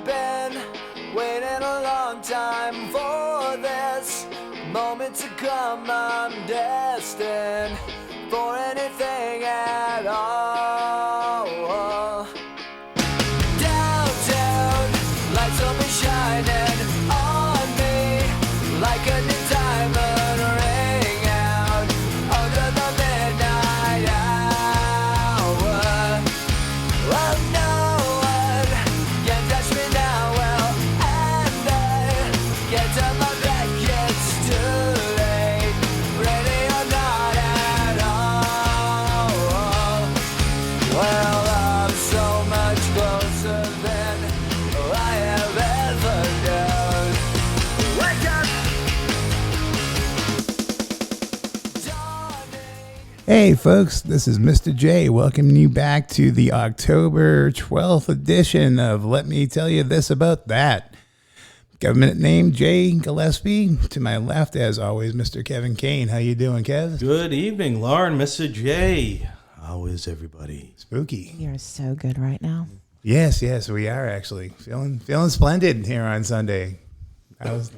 I've been waiting a long time for this moment to come. I'm destined for anything at all. Downtown, lights will be shining on me like a new diamond ring out under the midnight hour. Well, no one can touch me now. Well, and I get to my back, it's too late. Ready or not at all. Well, I'm so much closer than I have ever known. Wake up! Dawning. Hey folks, this is Mr. J welcoming you back to the October 12th edition of Let Me Tell You This About That. Government name Jay Gillespie. To my left, as always, Mr. Kevin Kane. How you doing, Kev? Good evening, Lauren, Mr. J. How is everybody? Spooky. You're so good right now. Yes, we are actually feeling splendid here on Sunday. How's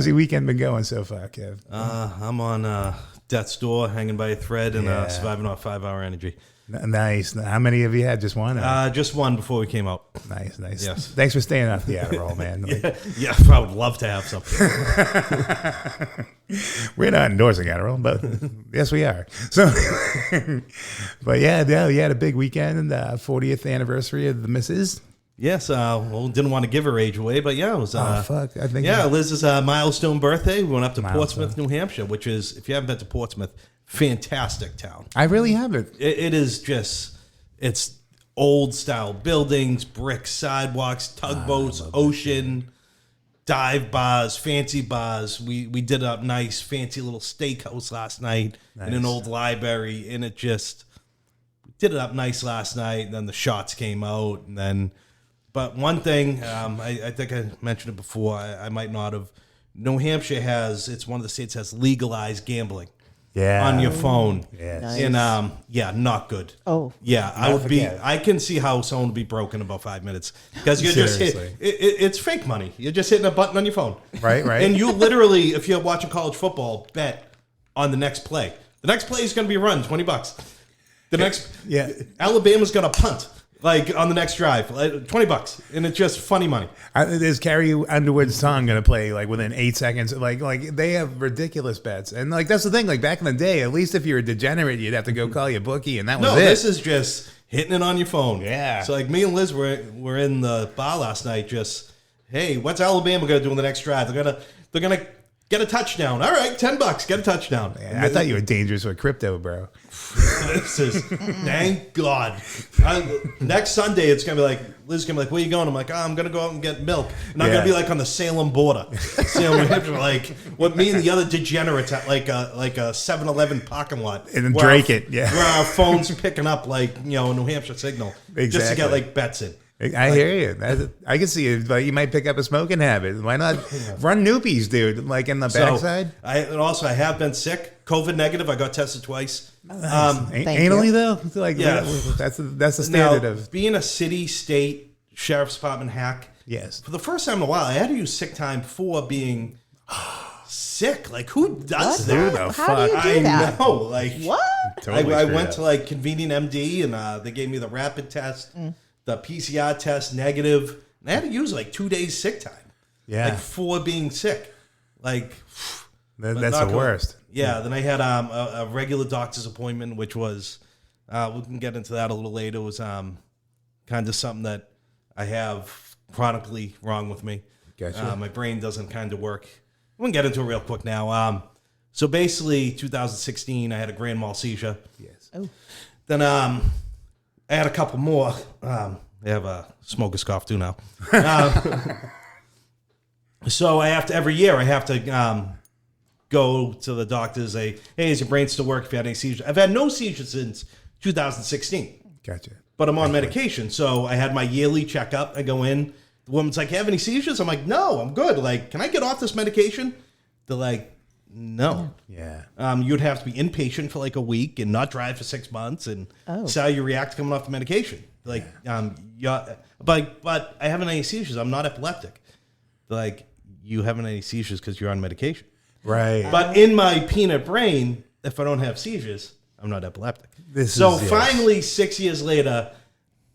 your weekend been going so far, Kev? I'm on death's door, hanging by a thread, and Yeah. surviving off 5-hour energy. Nice. How many have you had? Just one? Or? Just one before we came out. Nice. Yes. Thanks for staying off the Adderall, man. Yeah, I would love to have something. We're not endorsing Adderall, but yes, we are. So, but yeah, we had a big weekend, and the 40th anniversary of the Missus. Yes, well, didn't want to give her age away, but yeah, it was. Fuck! I think Liz's milestone birthday. We went up to Milestone. Portsmouth, New Hampshire, which is, if you haven't been to Portsmouth, fantastic town. I really haven't. It is just, it's old style buildings, brick sidewalks, tugboats, ocean, dive bars, fancy bars. We did up nice, fancy little steakhouse last night in an old library, and it just did it up nice last night. And then the shots came out, and then, but one thing, I think I mentioned it before. I might not have. New Hampshire it's one of the states that has legalized gambling. Yeah. On your phone. Yes. Nice. And not good. Oh. Yeah, I can see how someone would be broken in about 5 minutes. Because you're just it's fake money. You're just hitting a button on your phone. Right. And you literally, if you're watching college football, bet on the next play. The next play is going to be a run, $20. The next Alabama's going to punt. Like on the next drive, $20, and it's just funny money. Is Carrie Underwood's song going to play like within 8 seconds? Like they have ridiculous bets, and like that's the thing. Like back in the day, at least if you were a degenerate, you'd have to go call your bookie, and that was it. No, this is just hitting it on your phone. Yeah. So like me and Liz were in the bar last night. Just hey, what's Alabama going to do in the next drive? They're gonna get a touchdown. All right, $10, get a touchdown. Man, I thought you were dangerous with crypto, bro. This is thank God. Next Sunday, it's gonna be like Liz gonna be like, "Where you going?" I'm like, I'm gonna go out and get milk, and I'm gonna be like on the Salem border, Salem, like what me and the other degenerates at like a 7-Eleven parking lot, And then Drake it, where our phones picking up like a New Hampshire signal, just to get like bets in. I hear you. I can see it. But you might pick up a smoking habit. Why not run noopies, dude? Like in the backside. I have been sick, COVID negative. I got tested twice. Anally though, like that's the standard now, of being a city, state, sheriff's department hack. Yes. For the first time in a while, I had to use sick time for being sick. Like who does that? Who the How do you fuck? do I that? know. Like What? Totally I screwed went up. to like Convenient MD and they gave me the rapid test, the PCR test negative, and I had to use like 2 days sick time. Yeah. Like for being sick. Like That's not the good. worst. Yeah, then I had a regular doctor's appointment, which was, we can get into that a little later. It was kind of something that I have chronically wrong with me. Gotcha. My brain doesn't kind of work. We can get into it real quick now. So basically, 2016, I had a grand mal seizure. Yes. Oh. Then I had a couple more. I have a smoker's cough too now. So every year I have to go to the doctor, say, hey, is your brain still working if you had any seizures? I've had no seizures since 2016. Gotcha. But I'm on medication. So I had my yearly checkup. I go in. The woman's like, you have any seizures? I'm like, no, I'm good. Like, can I get off this medication? They're like, No. Yeah. You'd have to be inpatient for like a week and not drive for 6 months, and see how you react coming off the medication. Like, but I haven't any seizures. I'm not epileptic. Like, you haven't any seizures because you're on medication. Right. But in my peanut brain, if I don't have seizures, I'm not epileptic. Finally, 6 years later,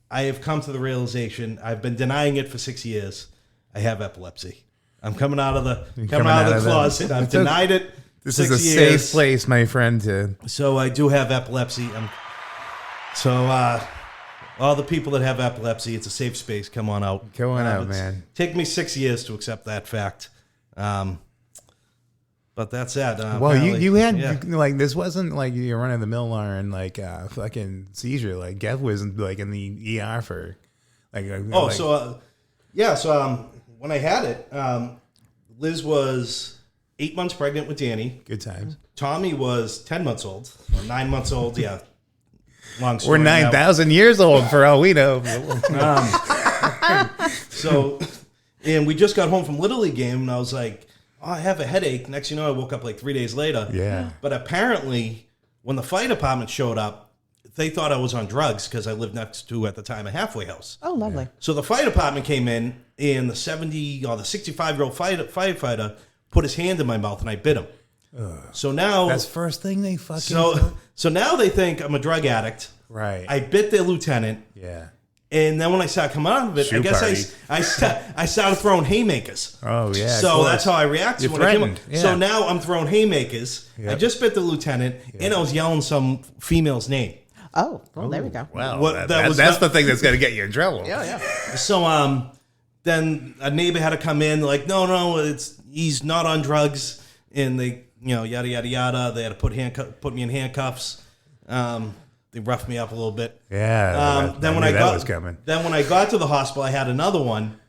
I have come to the realization. I've been denying it for 6 years. I have epilepsy. I'm coming out of the closet. I've denied it. This is a safe place, my friend. So I do have epilepsy. All the people that have epilepsy, it's a safe space. Come on out. Come on out, man. Take me 6 years to accept that fact. But that's that. Well, you had like, this wasn't like your run of the mill Lauren, like fucking seizure. Like Gev was like in the ER for like. So when I had it, Liz was 8 months pregnant with Danny. Good times. Tommy was 10 months old, or 9 months old. Yeah. Long story. We're 9,000 years old for all we know. And we just got home from Little League game, and I was like, I have a headache. Next thing you know, I woke up like 3 days later. Yeah. But apparently, when the fire department showed up, they thought I was on drugs because I lived next to, at the time, a halfway house. Oh, lovely. So the fire department came in, and the 65-year-old firefighter put his hand in my mouth, and I bit him. So now that's the first thing they fucking. So now they think I'm a drug addict. Right. I bit their lieutenant. Yeah. And then when I started coming out of it, I guess I started throwing haymakers. Oh, yeah. So that's how I reacted when I came out. Yeah. So now I'm throwing haymakers. Yep. I just bit the lieutenant, and I was yelling some female's name. Oh, well, there we go. Well, that's the thing that's going to get you in trouble. Yeah. So then a neighbor had to come in, like, no, he's not on drugs, and they, yada yada yada. They had to put me in handcuffs. They roughed me up a little bit. Yeah. Then when I got to the hospital, I had another one,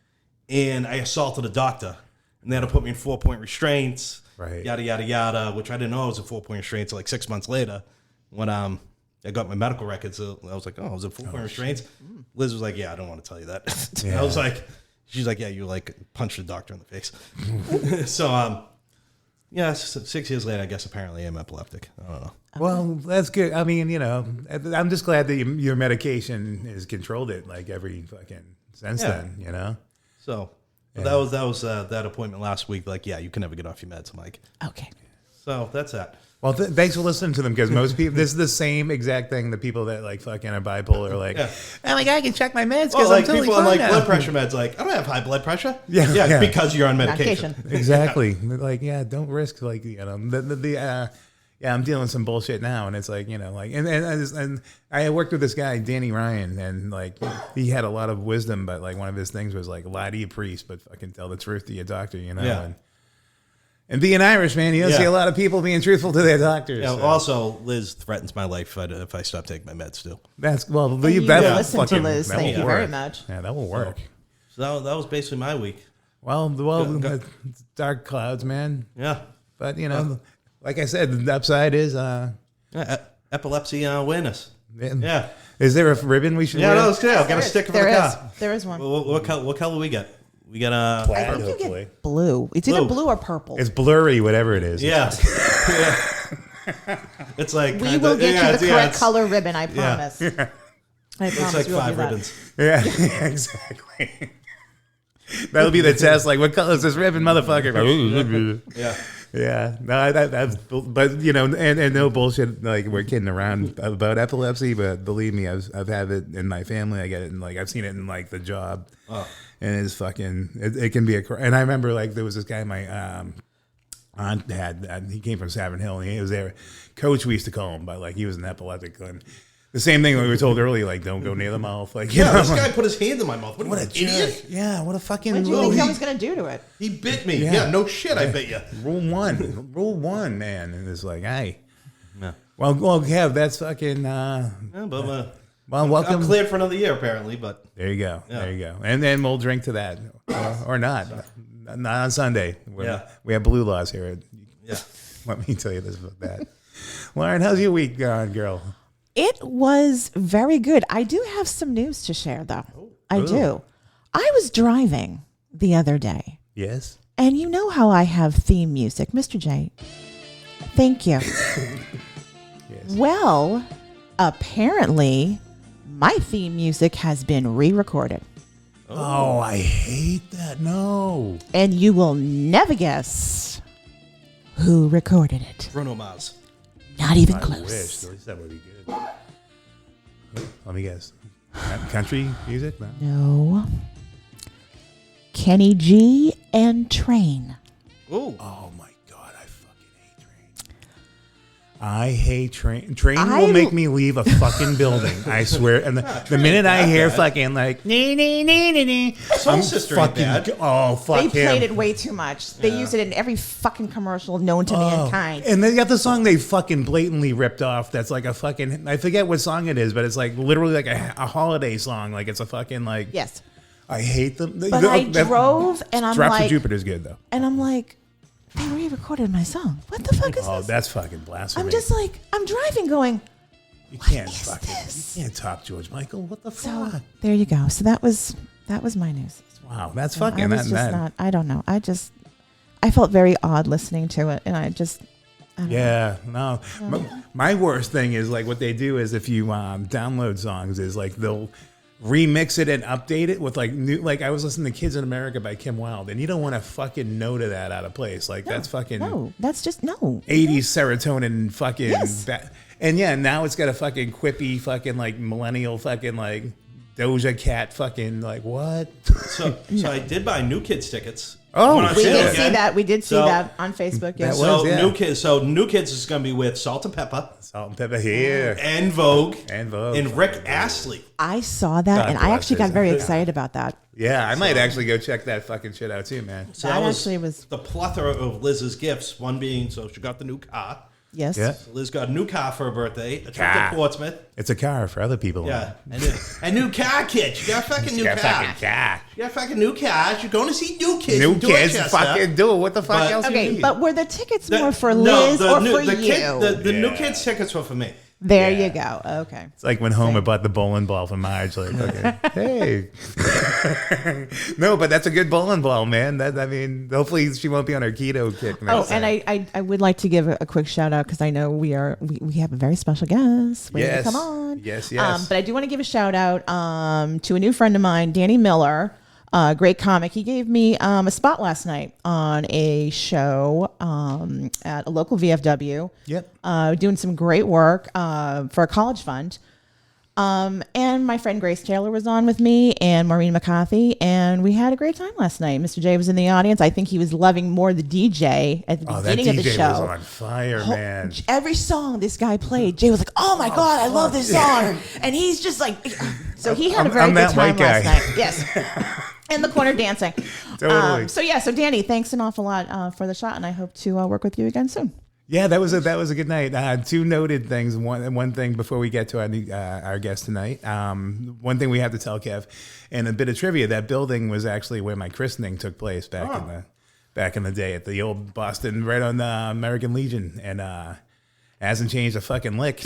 and I assaulted a doctor, and they had to put me in 4-point restraints. Right. Yada yada yada, which I didn't know I was a 4-point restraint until like 6 months later, when I got my medical records. So I was like, I was a 4-point restraints. Liz was like, yeah, I don't want to tell you that. Yeah. I was like, she's like, yeah, you like punched the doctor in the face. So 6 years later, I guess apparently I'm epileptic. I don't know. Well, that's good. I mean, I'm just glad that your medication has controlled it like every fucking since then, So that was that appointment last week. Like, yeah, you can never get off your meds. I'm like, okay. So that's that. Well, thanks for listening to them, because most people, this is the same exact thing. The people that like fucking are bipolar are like, oh my God, I can check my meds because I'm totally people fine on like now. blood pressure meds. Like, I don't have high blood pressure. Yeah. Because you're on medication. Exactly. Like, don't risk like I'm dealing with some bullshit now, and it's like and I worked with this guy Danny Ryan, and like he had a lot of wisdom, but like one of his things was like lie to your priest, but fucking tell the truth to your doctor, And being Irish, man, you don't see a lot of people being truthful to their doctors. Yeah. So. Also, Liz threatens my life if I stop taking my meds too. That's you listen to Liz. Thank you very much. Yeah, that will work. So that was basically my week. Well, dark clouds, man. Yeah, but like I said, the upside is epilepsy awareness. Yeah. Is there a ribbon we should wear? Yeah, I've got a sticker for the car. There is one. What color we get? We got a plaid, I think you get blue. It's either blue or purple. It's blurry, whatever it is. Yeah. It's like we will get you the correct color ribbon. I promise. I promise. It's like 5 ribbons. Yeah, exactly. That'll be the test. Like, what color is this ribbon, motherfucker? Yeah. Yeah, no, that's, but and no bullshit. Like, we're kidding around about epilepsy, but believe me, I've had it in my family. I get it, and like I've seen it in like the job, and it's fucking. It can be and I remember like there was this guy my aunt had. He came from Savin Hill, and he was there. Coach, we used to call him, but like he was an epileptic. And the same thing we were told earlier, like don't go near the mouth. Like, this guy put his hand in my mouth. What a idiot! Yeah, what a fucking. What do you think I was going to do to it? He bit me. Yeah, no shit. I bit you. Rule one, man. And it's like, hey. Yeah. Well, Kev, that's fucking. Well, welcome. I'm cleared for another year, apparently. But there you go. Yeah. There you go. And then we'll drink to that, or not. Not on Sunday. We have blue laws here. Yeah. Let me tell you this about that. Lauren, how's your week going, girl? It was very good. I do have some news to share, though. I do. I was driving the other day. Yes. And you know how I have theme music. Mr. J, Thank you. Yes. Well, apparently, my theme music has been re-recorded. Oh, I hate that. No. And you will never guess who recorded it. Bruno Mars. Not even I close. wish. At least that would be good. Let me guess. Country music? No. No. Kenny G and Train. Ooh. Oh my God, I fucking hate Train. I hate Train. Train will make me leave a fucking building. I swear. And the minute I hear fucking like nee nee nee nee nee, Soul I'm Sister ain't fucking bad. oh fuck They him. played it way too much. They used it in every fucking commercial known to mankind. And they got the song they fucking blatantly ripped off. That's like a fucking, I forget what song it is, but it's like literally like a holiday song. Like it's a fucking like. Yes. I hate them. But I drove and I'm Drops like, of Jupiter's good though. and I'm like, they re-recorded my song. What the fuck is Oh, this? that's fucking blasphemy. I'm just like, I'm driving going, you can't is fucking, this? you can't top George Michael. What the so fuck? there you go. So that was my news. Wow, that's So fucking I was that. just that not, I don't know. I felt very odd listening to it. And I don't know. yeah, no. My worst thing is like what they do is if you download songs is like they'll remix it and update it with like new. Like I was listening to "Kids in America" by Kim Wilde, and you don't want to fucking know to that out of place. Like that's fucking No, that's just, no. 80s serotonin fucking. Yes. And yeah, now it's got a fucking quippy fucking like millennial fucking like Doja Cat fucking like what? So I did buy New Kids tickets. Oh, When I We see shit. it did see again. that. We did see So- that on Facebook. Yes. That was- So yeah. New Kids is going to be with Salt and Pepper Salt and Pepper here and Vogue and Vogue and Rick Astley. I saw that God and I bless actually his got very heart. excited about that. Yeah, I might actually go check that fucking shit out too, man. So That that was actually was- the plethora of Liz's gifts. One being, so she got the new car. Yes. Yeah. Liz got a new car for her birthday. A trip Car. to Portsmouth. It's a car for other people. Yeah. A new car, kid. You got a fucking new Yeah, car. fucking car. You got a fucking new car. You're going to see New Kids. New in kids, Dorchester. fucking do it. What the fuck But- else? you Okay, need? but were the tickets The- more for no, Liz the or new- for the you? kid- the New Yeah. Kids tickets were for me. There Yeah. you go. Okay. It's like when Homer bought the bowling ball for Marge. Like, okay, hey, no, but that's a good bowling ball, man. That I mean, hopefully she won't be on her keto kick. Oh, and I would like to give a quick shout out because I know we have a very special guest waiting Yes. to come on. Yes, yes. But I do want to give a shout out to a new friend of mine, Danny Miller, great comic. He gave me a spot last night on a show at a local VFW. Yep. Doing some great work for a college fund. And my friend Grace Taylor was on with me and Maureen McCarthy, and we had a great time last night. Mr. J was in the audience. I think he was loving more the DJ at the Oh, that beginning of the DJ show. was on fire, man. Every song this guy played, Jay was like, "Oh my god, I love this song," and he's just like, so he had a very I'm good that time white guy. last night. Yes, in the corner dancing. Totally. So Danny, thanks an awful lot for the shot, and I hope to work with you again soon. Yeah, that was a good night. Two noted things. One thing before we get to our guest tonight. One thing we have to tell Kev, and a bit of trivia. That building was actually where my christening took place back in the day at the old Boston, right on the American Legion, and hasn't changed a fucking lick.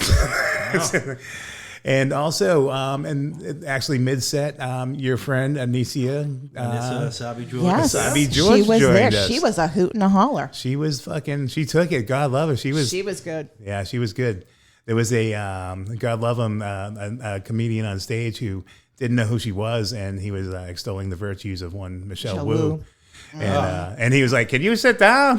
And also, and it actually mid-set, your friend Anicia, Sabi George. Yes, Sabi George she was there. joined us. She was a hoot and a holler. she took it. God love her. She was good. Yeah, she was good. There was a God love him, a comedian on stage who didn't know who she was, and he was extolling the virtues of one Michelle Wu. And he was like, "Can you sit down?"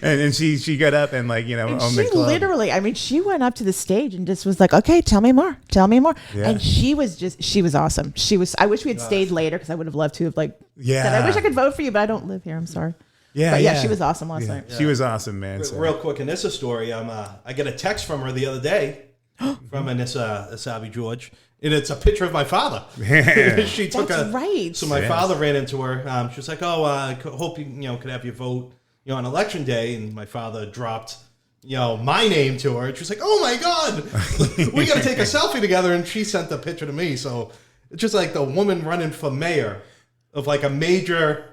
and she got up and like And owned she the club. literally, I mean, she went up to the stage and just was like, "Okay, tell me more." Yeah. And she was awesome. I wish we had stayed later because I would have loved to have said, Yeah. "I wish I could vote for you, but I don't live here. I'm sorry." Yeah, But yeah, she was awesome last night. She was awesome, man. So. Real quick, and this is a story. I get a text from her the other day from Anissa Sabi George, and it's a picture of my father. She took That's right. So my Yes. father ran into her. She was like, "Oh, I hope you could have your vote on election day." And my father dropped my name to her. And she was like, "Oh my god, we got to take a selfie together." And she sent the picture to me. So it's just like the woman running for mayor of like a major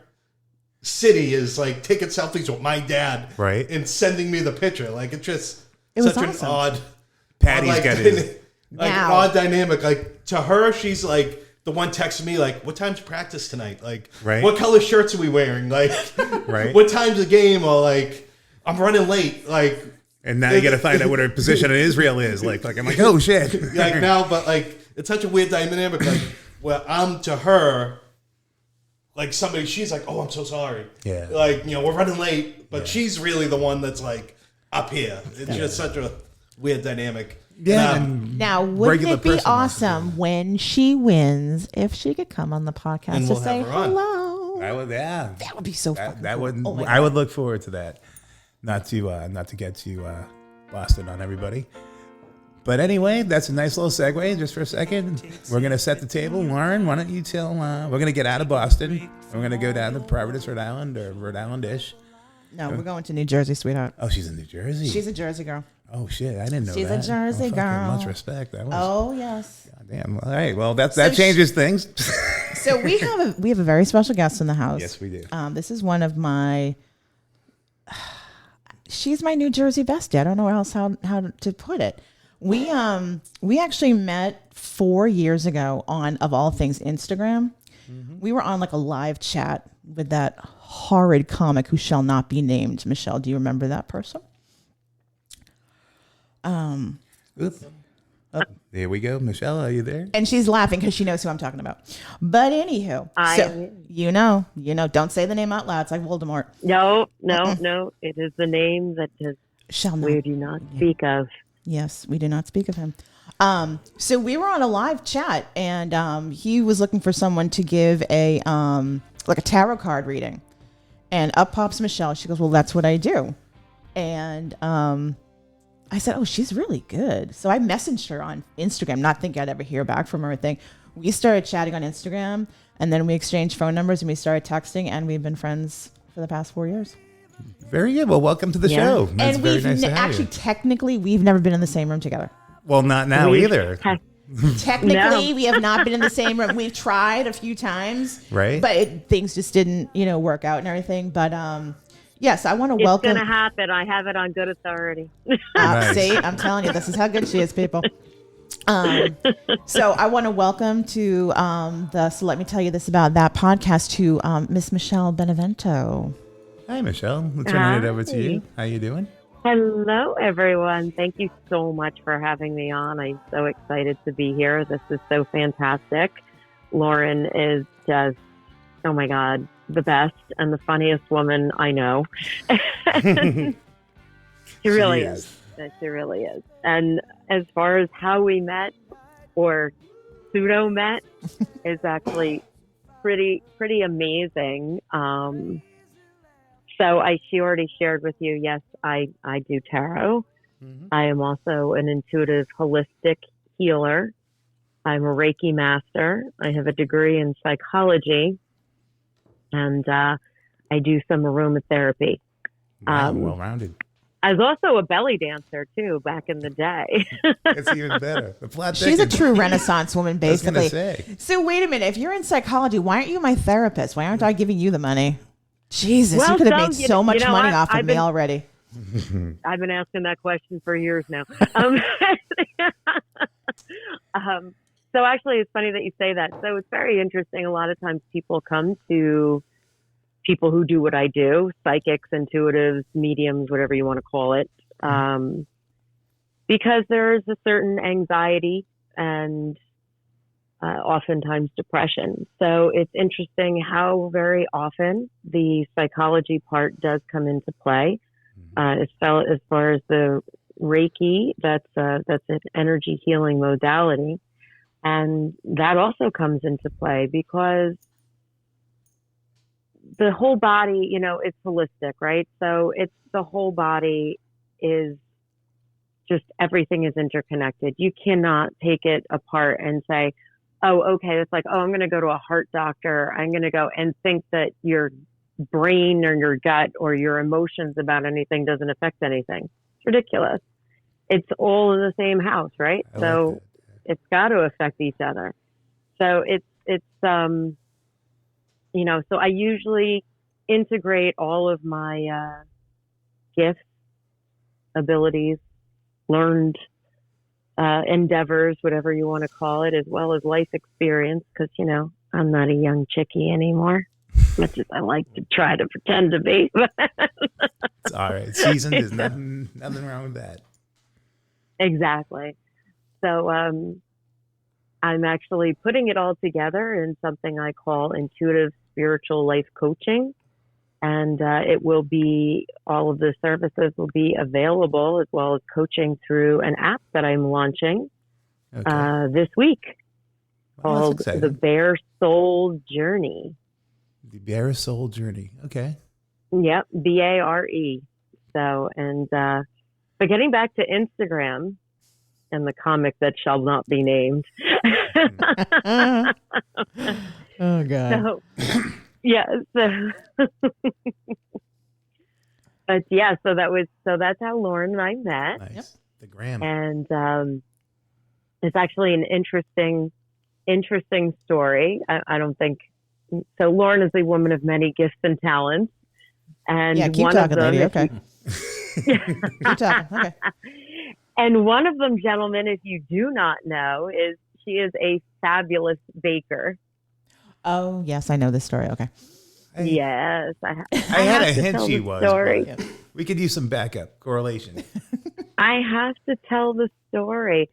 city is like taking selfies with my dad, Right. and sending me the picture. Like it's just It was such awesome. an odd. Patty's like, got his. like Now. odd dynamic. Like to her, she's like the one texting me like, "What time's practice tonight? Like, Right. what color shirts are we wearing? Like, Right. what time's the game?" Or like, I'm running late. Like, And now you got to find out what her position in Israel is. Like I'm like, oh shit. like now, but like it's such a weird dynamic. Like where I'm to her, like somebody, she's like, oh, I'm so sorry. Yeah. Like, you know, we're running late, but she's really the one that's like up here. It's just such a weird dynamic. Yeah. Now, wouldn't it be awesome when she wins if she could come on the podcast And to we'll say have her on. hello? That would be so fucking that cool. would Oh my I would look forward to that. Not to get too Boston on everybody. But anyway, that's a nice little segue. Just for a second, we're gonna set the table. Lauren, why don't you tell? We're gonna get out of Boston. And we're gonna go down to Providence, Rhode Island, or Rhode Island-ish. No, we're going to New Jersey, sweetheart. Oh, she's in New Jersey. She's a Jersey girl. Oh shit, I didn't know She's that. a Jersey girl. Much respect. That was, Oh yes. goddamn. All right. Well, that changes things. So we have a very special guest in the house. Yes, we do. This is one of my. She's my New Jersey bestie. I don't know else how to put it. We actually met 4 years ago on, of all things, Instagram. Mm-hmm. We were on like a live chat with that horrid comic who shall not be named. Michelle, do you remember that person? Oops. Oh, there we go. Michelle, are you there? And she's laughing because she knows who I'm talking about. But anywho, you know, don't say the name out loud. It's like Voldemort. No. It is the name that we do not speak of. Yes, we do not speak of him. So we were on a live chat, and he was looking for someone to give a tarot card reading. And up pops Michelle. She goes, "Well, that's what I do." And I said, "Oh, she's really good." So I messaged her on Instagram, not thinking I'd ever hear back from her or anything. We started chatting on Instagram, and then we exchanged phone numbers, and we started texting, and we've been friends for the past 4 years. Very good. Well, welcome to the show. That's and very nice to have you. technically, we've never been in the same room together. Well, not now either. Technically, we have not been in the same room. We've tried a few times, right? But things just didn't, work out and everything. But yes, I want to welcome. It's going to happen. I have it on good authority. Nice. See, I'm telling you, this is how good she is, people. So I want to welcome to So Let Me Tell You This About That podcast to Miss Michelle Benevento. Hi, Michelle. I'm turning it over to you. How you doing? Hello, everyone. Thank you so much for having me on. I'm so excited to be here. This is so fantastic. Lauren is just, oh my God, the best and the funniest woman I know. She really is. She really is. And as far as how we met or pseudo met is actually pretty amazing. So she already shared with you, yes, I do tarot. Mm-hmm. I am also an intuitive holistic healer. I'm a Reiki master. I have a degree in psychology, and I do some aromatherapy. Wow, well-rounded. I was also a belly dancer, too, back in the day. It's even better. She's a true Renaissance woman, basically. I was gonna say. So wait a minute. If you're in psychology, why aren't you my therapist? Why aren't I giving you the money? Jesus, you could have made so much money off of me already. I've been asking that question for years now. So actually, it's funny that you say that. So it's very interesting. A lot of times people come to people who do what I do, psychics, intuitives, mediums, whatever you want to call it, because there is a certain anxiety and oftentimes depression. So it's interesting how very often the psychology part does come into play. As far as the Reiki, that's an energy healing modality. And that also comes into play because the whole body, it's holistic, right? So it's the whole body is just, everything is interconnected. You cannot take it apart and say, oh, okay, it's like, oh, I'm going to go to a heart doctor. I'm going to go and think that your brain or your gut or your emotions about anything doesn't affect anything. It's ridiculous. It's all in the same house, right? So it's got to affect each other. So so I usually integrate all of my gifts, abilities, learned endeavors, whatever you want to call it, as well as life experience, because, I'm not a young chickie anymore, as much as I like to try to pretend to be. It's It's all right. Seasoned is nothing wrong with that. Exactly. So I'm actually putting it all together in something I call intuitive spiritual life coaching. And it will be, all of the services will be available, as well as coaching through an app that I'm launching this week called The Bare Soul Journey. The Bare Soul Journey. Okay. Yep, BARE. So, and but getting back to Instagram and the comic that shall not be named. Oh God. So, yeah. So, but yeah, so that's how Lauren and I met. Nice. Yep. The gram. And it's actually an interesting story. I don't think so. Lauren is a woman of many gifts and talents, and Yeah, keep one talking, of them, lady. Okay. Keep talking. Okay. and one of them, gentlemen, if you do not know, is she is a fabulous baker. Oh yes, I know this story. Okay. Yes, I had have a to hint tell she the was. story. But we could use some backup correlation. I have to tell the story.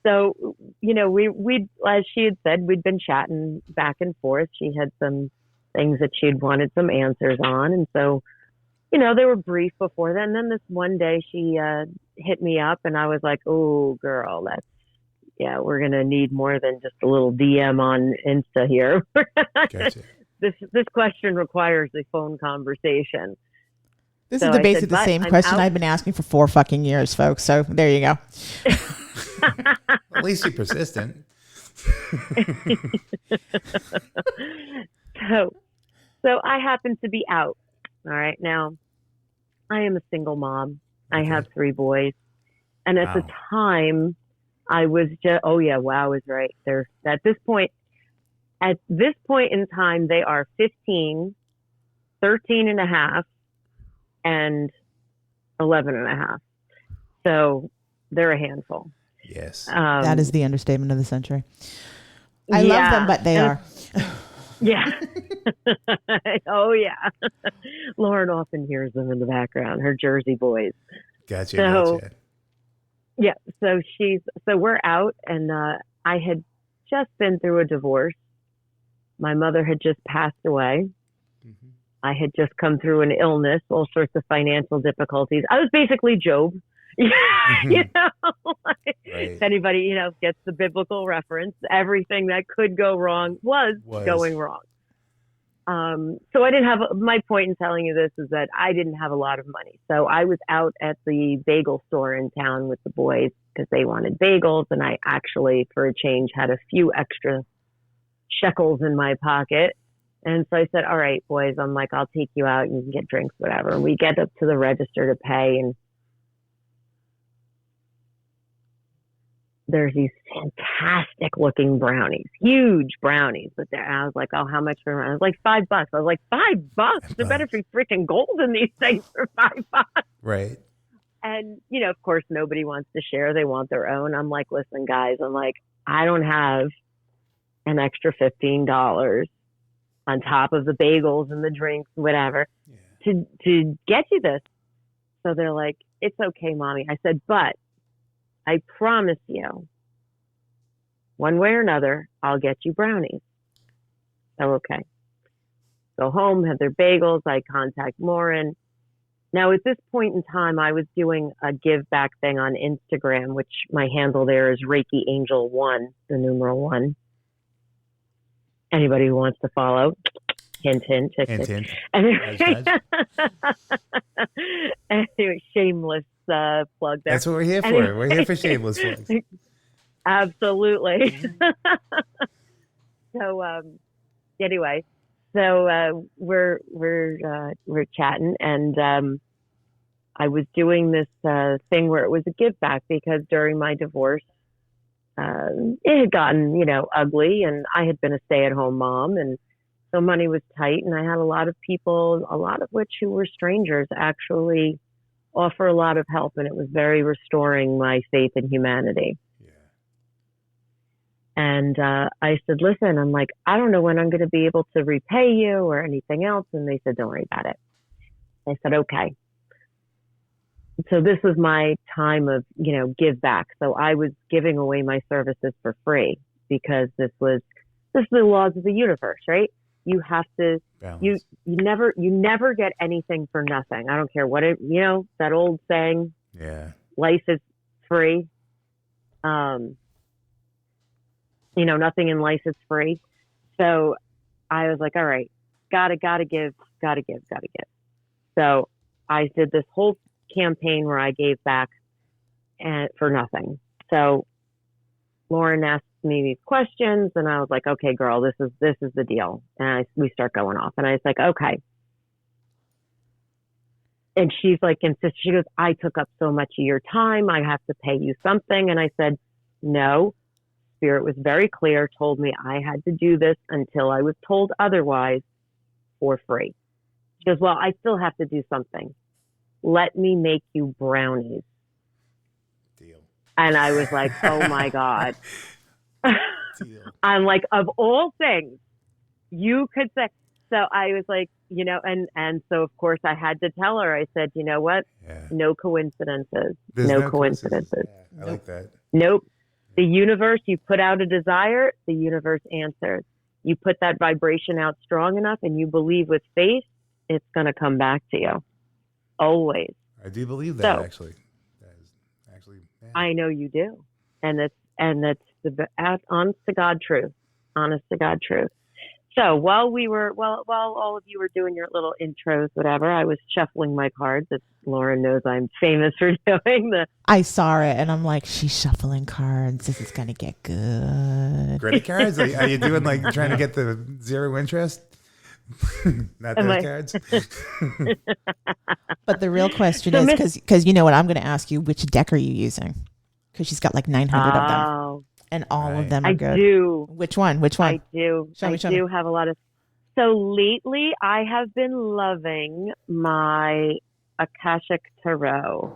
So, we as she had said, we'd been chatting back and forth. She had some things that she'd wanted some answers on. And so, they were brief before that. And then this one day she hit me up and I was like, oh, girl, we're going to need more than just a little DM on Insta here. Gotcha. This question requires a phone conversation. This So is I basically said, the "But same I'm question out." I've been asking for 4 fucking years, folks. So there you go. At least you're persistent. So I happen to be out. All right. Now, I am a single mom. I have 3 boys. And at the Wow. time, I was just, wow is right. They're at this point in time, they are 15, 13 and a half, and 11 and a half. So they're a handful. Yes. That is the understatement of the century. I love them, but they are. Yeah. Oh, yeah. Lauren often hears them in the background, her Jersey boys. Gotcha. So- Gotcha. Yeah. So we're out, and I had just been through a divorce. My mother had just passed away. Mhm. I had just come through an illness, all sorts of financial difficulties. I was basically Job. Like, Right. if anybody, gets the biblical reference, everything that could go wrong was going wrong. So I didn't have, my point in telling you this is that I didn't have a lot of money. So I was out at the bagel store in town with the boys because they wanted bagels. And I actually, for a change, had a few extra shekels in my pocket. And so I said, all right, boys, I'm like, I'll take you out and you can get drinks, whatever. And we get up to the register to pay, and there's these fantastic looking brownies, huge brownies. But I was like, oh, how much for? I was like, $5. I was like, $5? There better be freaking gold in these things for $5. Right. And, of course, nobody wants to share. They want their own. I'm like, listen, guys, I don't have an extra $15 on top of the bagels and the drinks, whatever, to get you this. So they're like, it's okay, Mommy. I said, but I promise you, one way or another, I'll get you brownies. So, okay. Go home, have their bagels. I contact Lauren. Now, at this point in time, I was doing a give back thing on Instagram, which my handle there is Reiki Angel 1, the numeral 1. Anybody who wants to follow, hint, hint. Hint, hint. Anyway, anyway, shameless plug there. That's what we're here for. We're here for shameless plugs. Absolutely. So anyway, we're chatting, and I was doing this thing where it was a give back because during my divorce, it had gotten, ugly, and I had been a stay-at-home mom, and so money was tight, and I had a lot of people, a lot of which who were strangers, actually offer a lot of help, and it was very restoring my faith in humanity. Yeah. And I said, listen, I'm like, I don't know when I'm going to be able to repay you or anything else. And they said, don't worry about it. I said, okay. so this was my time of, give back. So I was giving away my services for free because this is the laws of the universe, right? You have to, you never get anything for nothing. I don't care what that old saying, life is free. Nothing in life is free. So I was like, all right, gotta give. So I did this whole campaign where I gave back and for nothing. So Lauren asked me these questions and I was like, okay, girl, this is the deal. And we start going off and I was like, okay. And she's like, she goes, I took up so much of your time. I have to pay you something. And I said, no, Spirit was very clear, told me I had to do this until I was told otherwise for free. She goes, well, I still have to do something. Let me make you brownies. Deal. And I was like, oh my God. I'm like, of all things you could say. So I was like, and so of course I had to tell her, I said, you know what? Yeah. No coincidences. There's no coincidences. Yeah, I like that. Nope. The universe, you put out a desire, the universe answers. You put that vibration out strong enough and you believe with faith, it's going to come back to you. Always. I do believe that, actually. That is actually. Yeah. I know you do. And that's the honest to God truth. Honest to God truth. So while all of you were doing your little intros, whatever, I was shuffling my cards. As Lauren knows I'm famous for doing the. I saw it and I'm like, she's shuffling cards. This is going to get good. Credit cards? Are you doing like trying to get the zero interest? Not those cards. But the real question is, because you know what, I'm going to ask you, which deck are you using? Because she's got like 900 of them. And all of them are good. I do. Which one? I do. I do have a lot of. So lately, I have been loving my Akashic Tarot.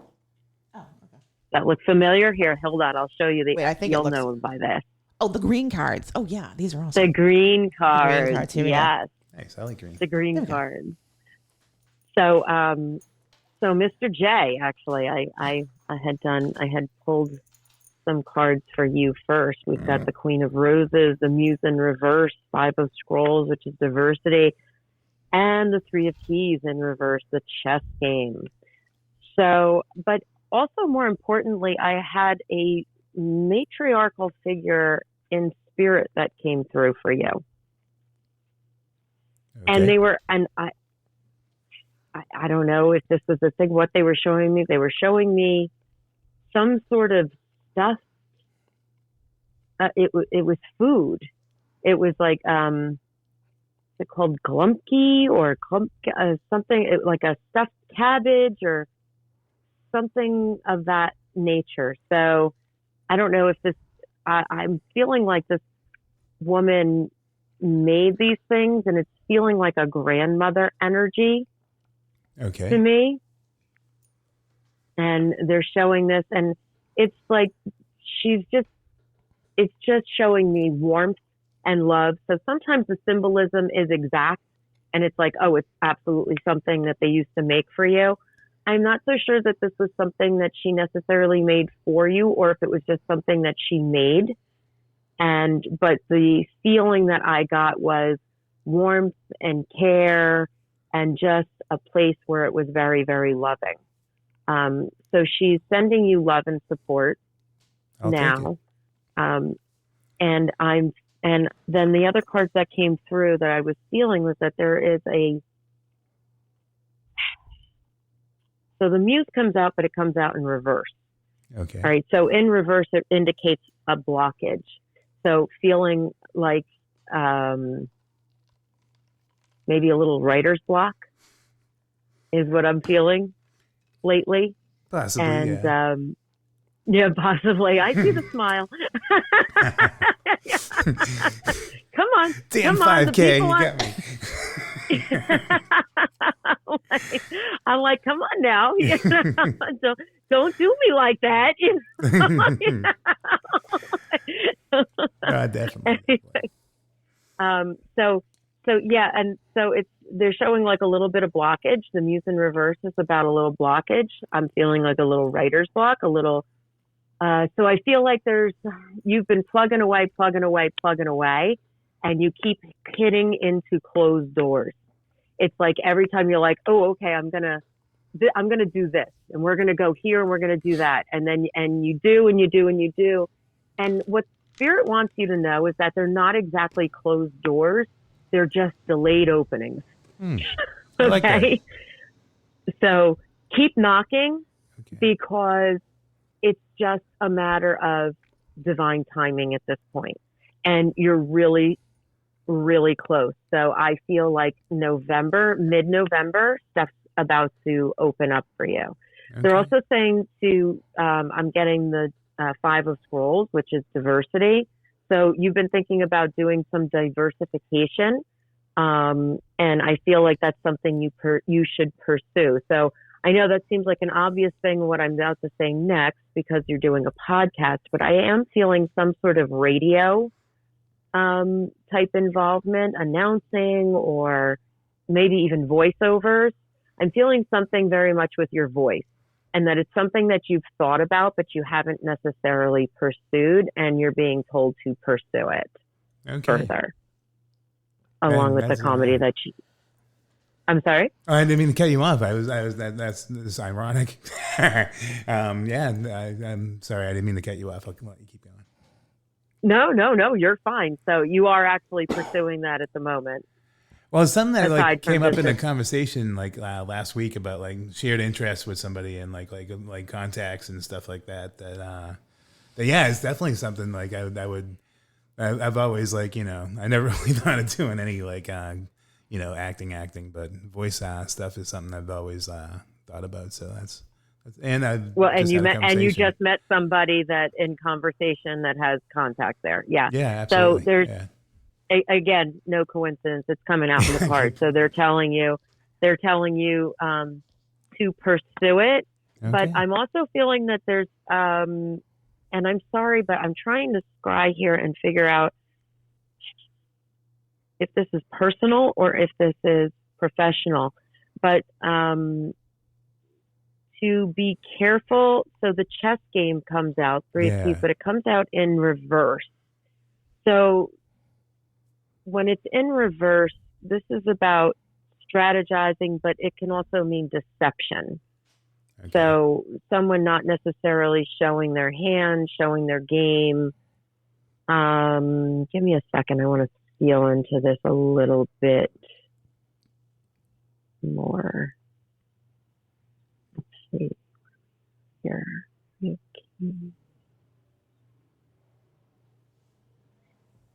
Oh, okay. That looks familiar. Here, hold on. I'll show you the. Wait, I think you'll know by this. Oh, the green cards. Oh, yeah. These are awesome. The green cards. The green cards. Here we yes. go. Nice. I like green. The green cards. So, so Mr. J, actually, I had pulled some cards for you first. We've got the Queen of Roses, the Muse in reverse, Five of Scrolls, which is diversity, and the Three of Keys in reverse, the chess game. So, but also more importantly, I had a matriarchal figure in spirit that came through for you. Okay. And they were, and I don't know if this was the thing, what they were showing me. They were showing me some sort of stuff. It was food. It was like is it called glumpki or something like a stuffed cabbage or something of that nature. So I don't know if this. I'm feeling like this woman made these things, and it's feeling like a grandmother energy. Okay. To me, and they're showing this, and it's like it's just showing me warmth and love. So sometimes the symbolism is exact and it's like, oh, it's absolutely something that they used to make for you. I'm not so sure that this was something that she necessarily made for you or if it was just something that she made. But the feeling that I got was warmth and care and just a place where it was very, very loving. So she's sending you love and support now. And then the other cards that came through that I was feeling was that there is so the Muse comes out, but it comes out in reverse. Okay. All right. So in reverse, it indicates a blockage. So feeling like, maybe a little writer's block is what I'm feeling lately. Possibly, and, yeah, possibly. I see the smile. Come on. Damn, come on. 5K, you got me. I'm like, come on now. Don't do me like that. Definitely. So yeah, and so they're showing like a little bit of blockage. The Muse in reverse is about a little blockage. I'm feeling like a little writer's block, a little. So I feel like you've been plugging away, and you keep hitting into closed doors. It's like every time you're like, oh, okay, I'm gonna do this, and we're gonna go here, and we're gonna do that, and you do, and you do, and you do, and what Spirit wants you to know is that they're not exactly closed doors; they're just delayed openings. I like that. So keep knocking, because it's just a matter of divine timing at this point, and you're really, really close. So I feel like mid-November, stuff's about to open up for you. Okay. They're also saying I'm getting the 5 of Scrolls, which is diversity. So you've been thinking about doing some diversification, and I feel like that's something you should pursue. So I know that seems like an obvious thing, what I'm about to say next, because you're doing a podcast, but I am feeling some sort of radio type involvement, announcing, or maybe even voiceovers. I'm feeling something very much with your voice, and that it's something that you've thought about, but you haven't necessarily pursued, and you're being told to pursue it further, along with the comedy that you... I'm sorry? Oh, I didn't mean to cut you off. That's ironic. I'm sorry. I didn't mean to cut you off. I'll let you keep going. No, you're fine. So you are actually pursuing that at the moment. Well, it's something that came up in a conversation last week about shared interests with somebody and like contacts and stuff like that. That it's definitely something I've always I never really thought of doing any acting, but voice stuff is something I've always thought about. So you just met somebody that in conversation that has contact there. Yeah. Yeah. Absolutely. So there's again, no coincidence. It's coming out in the card. So they're telling you to pursue it. Okay. But I'm also feeling that there's and I'm sorry, but I'm trying to scry here and figure out if this is personal or if this is professional, but to be careful. So the chess game comes out, 3 of Keys, but it comes out in reverse. So when it's in reverse, this is about strategizing, but it can also mean deception. Okay. So someone not necessarily showing their hand, showing their game. Give me a second. I want to feel into this a little bit more. Let's see here.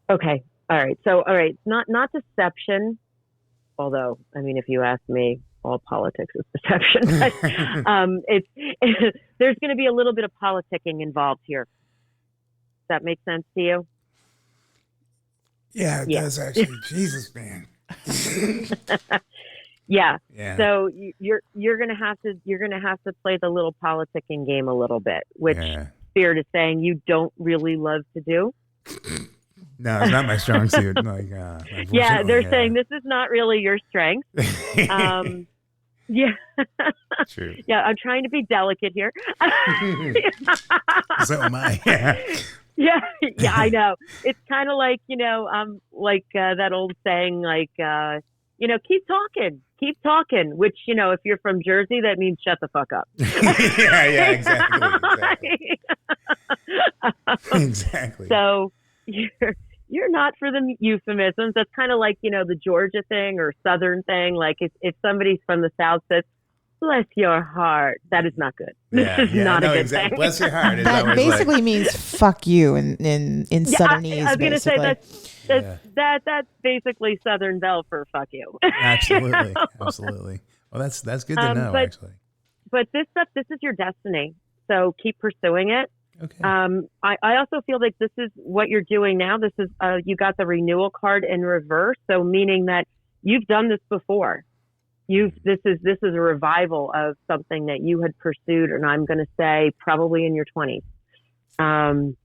Okay. All right. So, all right. Not deception. Although, I mean, if you ask me, all politics is deception. But, there's going to be a little bit of politicking involved here. Does that make sense to you? Yeah, it does actually. Jesus, man. Yeah. So you're gonna have to play the little politicking game a little bit, which Spirit is saying you don't really love to do. No, it's not my strong suit. They're saying this is not really your strength. Yeah. True. Yeah, I'm trying to be delicate here. So am I. Yeah, I know. It's kind of like, that old saying, keep talking, which, if you're from Jersey, that means shut the fuck up. Yeah, exactly. Exactly. So you're not for the euphemisms. That's kind of like, the Georgia thing or Southern thing. Like if somebody's from the South says, bless your heart, that is not good. This is not a good thing. Bless your heart. Is that basically means fuck you in Southernese. I was going to say that's basically Southern Belle for fuck you. Absolutely. Absolutely. Well, that's good to know, actually. But this is your destiny. So keep pursuing it. Okay. I also feel like this is what you're doing now. This is you got the renewal card in reverse, so meaning that you've done this before. This is a revival of something that you had pursued, and I'm going to say probably in your 20s. And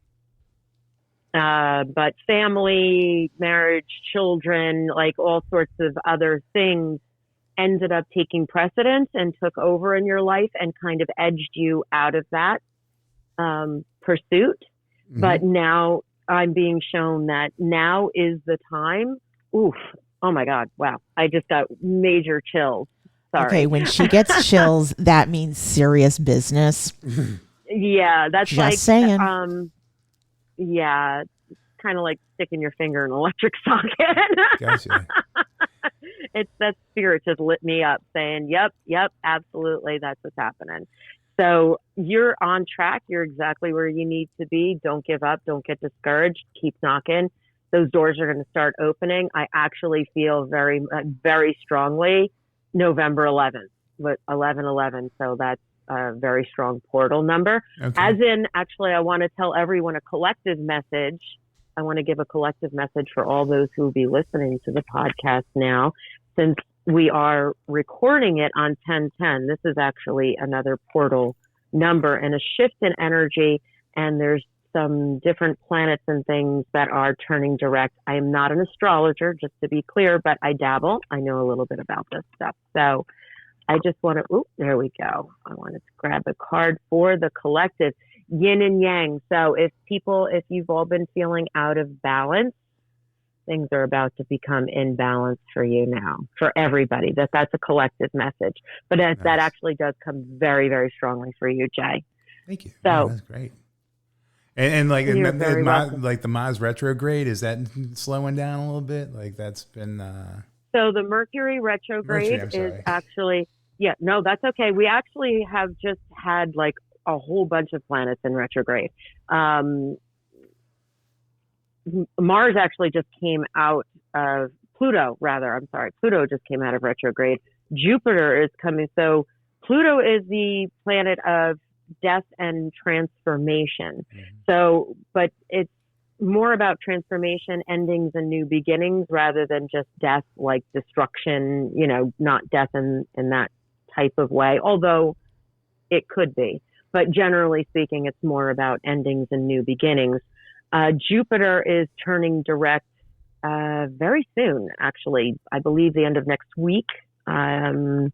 But family, marriage, children, like all sorts of other things ended up taking precedence and took over in your life and kind of edged you out of that pursuit. Mhm. But now I'm being shown that now is the time. Oof. Oh my God. Wow. I just got major chills. Sorry. Okay, when she gets chills, that means serious business. Yeah, that's Just like saying. yeah, it's kind of like sticking your finger in an electric socket. Gotcha. It's that spirit just lit me up saying, yep, absolutely, that's what's happening. So you're on track. You're exactly where you need to be. Don't give up. Don't get discouraged. Keep knocking. Those doors are going to start opening. I actually feel very, very strongly November 11th, but 11/11. So that's a very strong portal number. Okay. As in, actually, I want to tell everyone a collective message. I want to give a collective message for all those who will be listening to the podcast now, since we are recording it on 10/10. This is actually another portal number and a shift in energy. And there's some different planets and things that are turning direct. I am not an astrologer, just to be clear, but I dabble. I know a little bit about this stuff. So I just want to, there we go. I wanted to grab a card for the collective, yin and yang. So if you've all been feeling out of balance, things are about to become in balance for you now, for everybody. That's a collective message. But Nice. that actually does come very, very strongly for you, Jay. Thank you. So- Yeah, that's great. And like, You're very welcome. like the Mars retrograde, is that slowing down a little bit? Like that's been, So the Mercury retrograde I'm is sorry. actually, no, that's okay. We actually have just had like a whole bunch of planets in retrograde. Mars actually just came out of Pluto just came out of retrograde. Jupiter is coming. So Pluto is the planet of death and transformation. So, but it's more about transformation, endings, and new beginnings rather than just death, like destruction, not death in that type of way, although it could be. But generally speaking, it's more about endings and new beginnings. Jupiter is turning direct very soon, actually. I believe the end of next week. And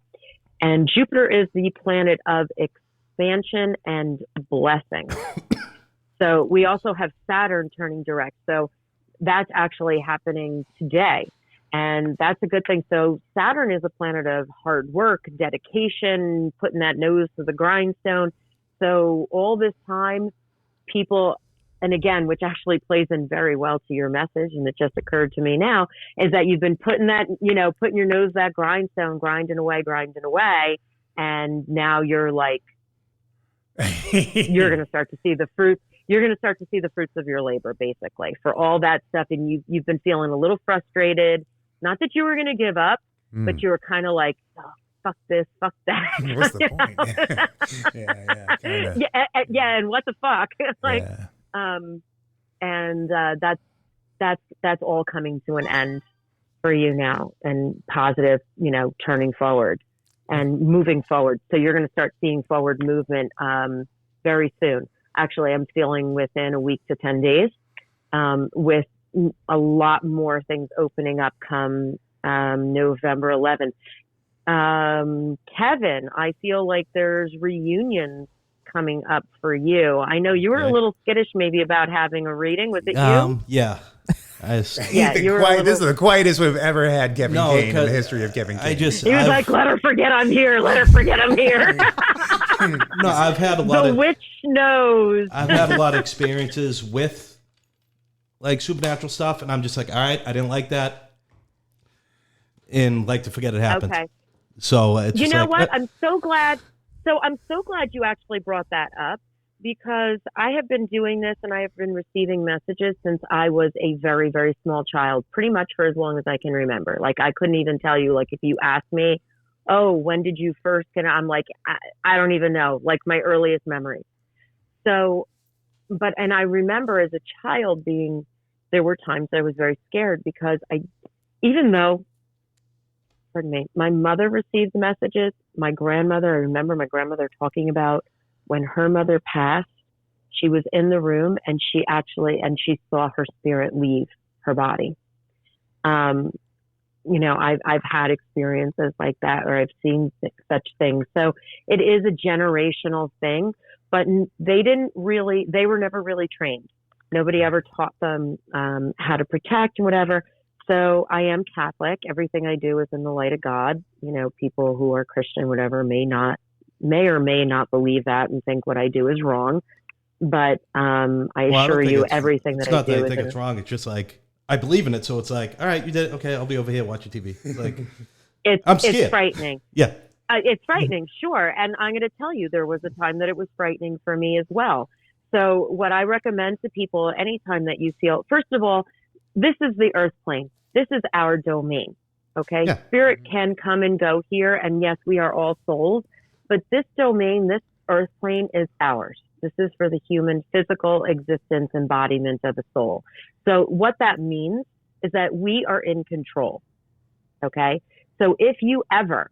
Jupiter is the planet of expansion and blessing. So we also have Saturn turning direct. So that's actually happening today. And that's a good thing. So Saturn is a planet of hard work, dedication, putting that nose to the grindstone. So all this time, people, and again, which actually plays in very well to your message, and it just occurred to me now, is that you've been putting that, putting your nose to that grindstone, grinding away. And now you're like, you're going to start to see the fruits. You're going to start to see the fruits of your labor, basically, for all that stuff. And you've been feeling a little frustrated. Not that you were going to give up, but you were kind of like, oh, fuck this, fuck that. What's the point? Yeah, Yeah, and what the fuck? Like, yeah. that's all coming to an end for you now, and positive, turning forward and moving forward. So you're going to start seeing forward movement very soon. Actually, I'm feeling within a week to 10 days, with a lot more things opening up come November 11th. Kevin, I feel like there's reunions coming up for you. I know you were a little skittish maybe about having a reading. Was it you? Yeah. This is the quietest we've ever had Kevin Kane in the history of Kevin Kane. He was like, let her forget I'm here. Let her forget I'm here. No, I've had a lot the witch knows. I've had a lot of experiences with like supernatural stuff, and I'm just like, all right, I didn't like that, and like to forget it happened. Okay. So it's You just know like, what? I'm so glad. So I'm so glad you actually brought that up, because I have been doing this and I have been receiving messages since I was a very, very small child, pretty much for as long as I can remember. Like, I couldn't even tell you, like, if you asked me, oh, when did you first get it? I'm like, I don't even know, like my earliest memory. So, and I remember as a child there were times I was very scared because even though, pardon me, my mother received the messages, I remember my grandmother talking about when her mother passed, She was in the room, and she saw her spirit leave her body. You know, I've had experiences like that, or I've seen such things. So it is a generational thing, but they were never really trained. Nobody ever taught them how to protect and whatever. So I am Catholic. Everything I do is in the light of God. You know, people who are Christian, whatever, may or may not believe that and think what I do is wrong. But I assure you, everything that I do is... It's not that I think it's wrong. It's just like, I believe in it. So it's like, all right, you did it. Okay, I'll be over here watching TV. It's like, I'm scared. It's frightening. Yeah. It's frightening, sure. And I'm going to tell you, there was a time that it was frightening for me as well. So what I recommend to people anytime that you feel, first of all, this is the earth plane. This is our domain. Okay. Yeah. Spirit can come and go here. And yes, we are all souls, but this domain, this earth plane is ours. This is for the human physical existence, embodiment of a soul. So what that means is that we are in control. Okay. So if you ever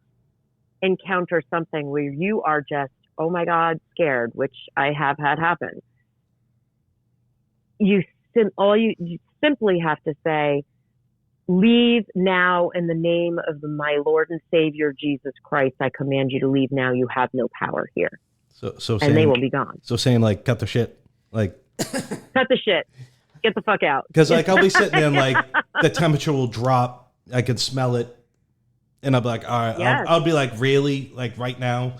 encounter something where you are just, oh my God, scared, which I have had happen, you simply have to say, leave now in the name of my Lord and Savior, Jesus Christ. I command you to leave now. You have no power here. So and they will be gone. So saying like, cut the shit, like cut the shit, get the fuck out. Because like, I'll be sitting there and like the temperature will drop. I can smell it. And I'll be like, all right, yes. I'll be like, really? Like right now?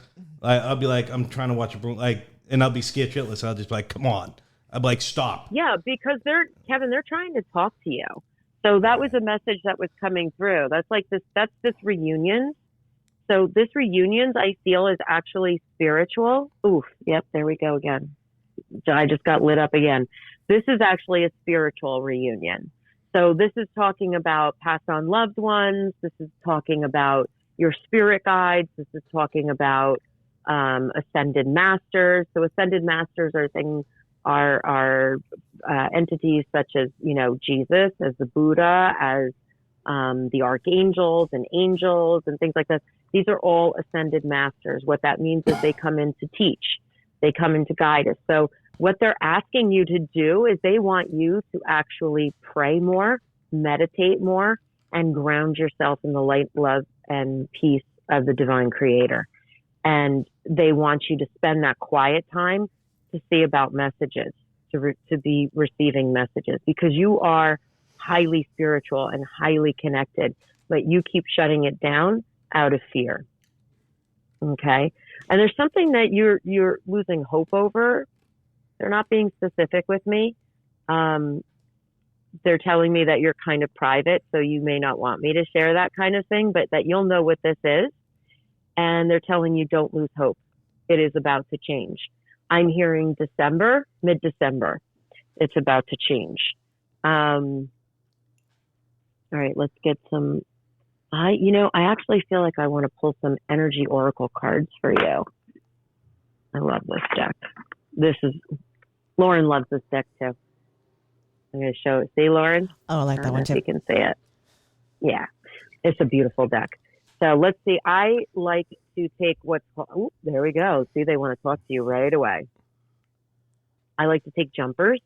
I'll be like, I'm trying to watch a broom, like, and I'll be scared shitless. I'll just be like, come on. I'm like, stop. Yeah, because they're trying to talk to you. So that was a message that was coming through. That's this reunion. So this reunions, I feel, is actually spiritual. Oof. Yep. There we go again. I just got lit up again. This is actually a spiritual reunion. So this is talking about passed on loved ones. This is talking about your spirit guides. This is talking about ascended masters. So ascended masters are entities such as, you know, Jesus, as the Buddha, as the archangels and angels and things like that. These are all ascended masters. What that means is they come in to teach. They come in to guide us. So what they're asking you to do is they want you to actually pray more, meditate more, and ground yourself in the light, love, and peace of the divine creator. And they want you to spend that quiet time to see about messages, to be receiving messages, because you are highly spiritual and highly connected, but you keep shutting it down out of fear. Okay. And there's something that you're losing hope over. They're not being specific with me. They're telling me that you're kind of private, so you may not want me to share that kind of thing, but that you'll know what this is. And they're telling you don't lose hope. It is about to change. I'm hearing December, mid-December. It's about to change. All right, let's get some. I actually feel like I want to pull some energy oracle cards for you. I love this deck. Lauren loves this deck too. I'm going to show it. See, Lauren? Oh, I like that one too. You can see it. Yeah, it's a beautiful deck. So let's see. I like to take what's called, oh, there we go. See, they want to talk to you right away. I like to take jumpers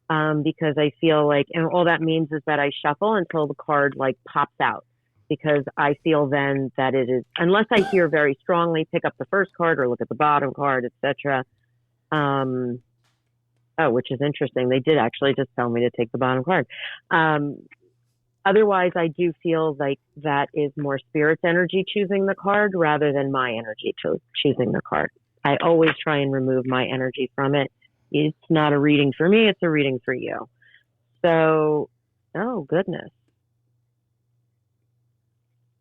because I feel like, and all that means is that I shuffle until the card like pops out, because I feel then that it is, unless I hear very strongly, pick up the first card or look at the bottom card, etc. Which is interesting. They did actually just tell me to take the bottom card. Otherwise, I do feel like that is more spirit's energy choosing the card rather than my energy choosing the card. I always try and remove my energy from it. It's not a reading for me. It's a reading for you. So, oh, goodness.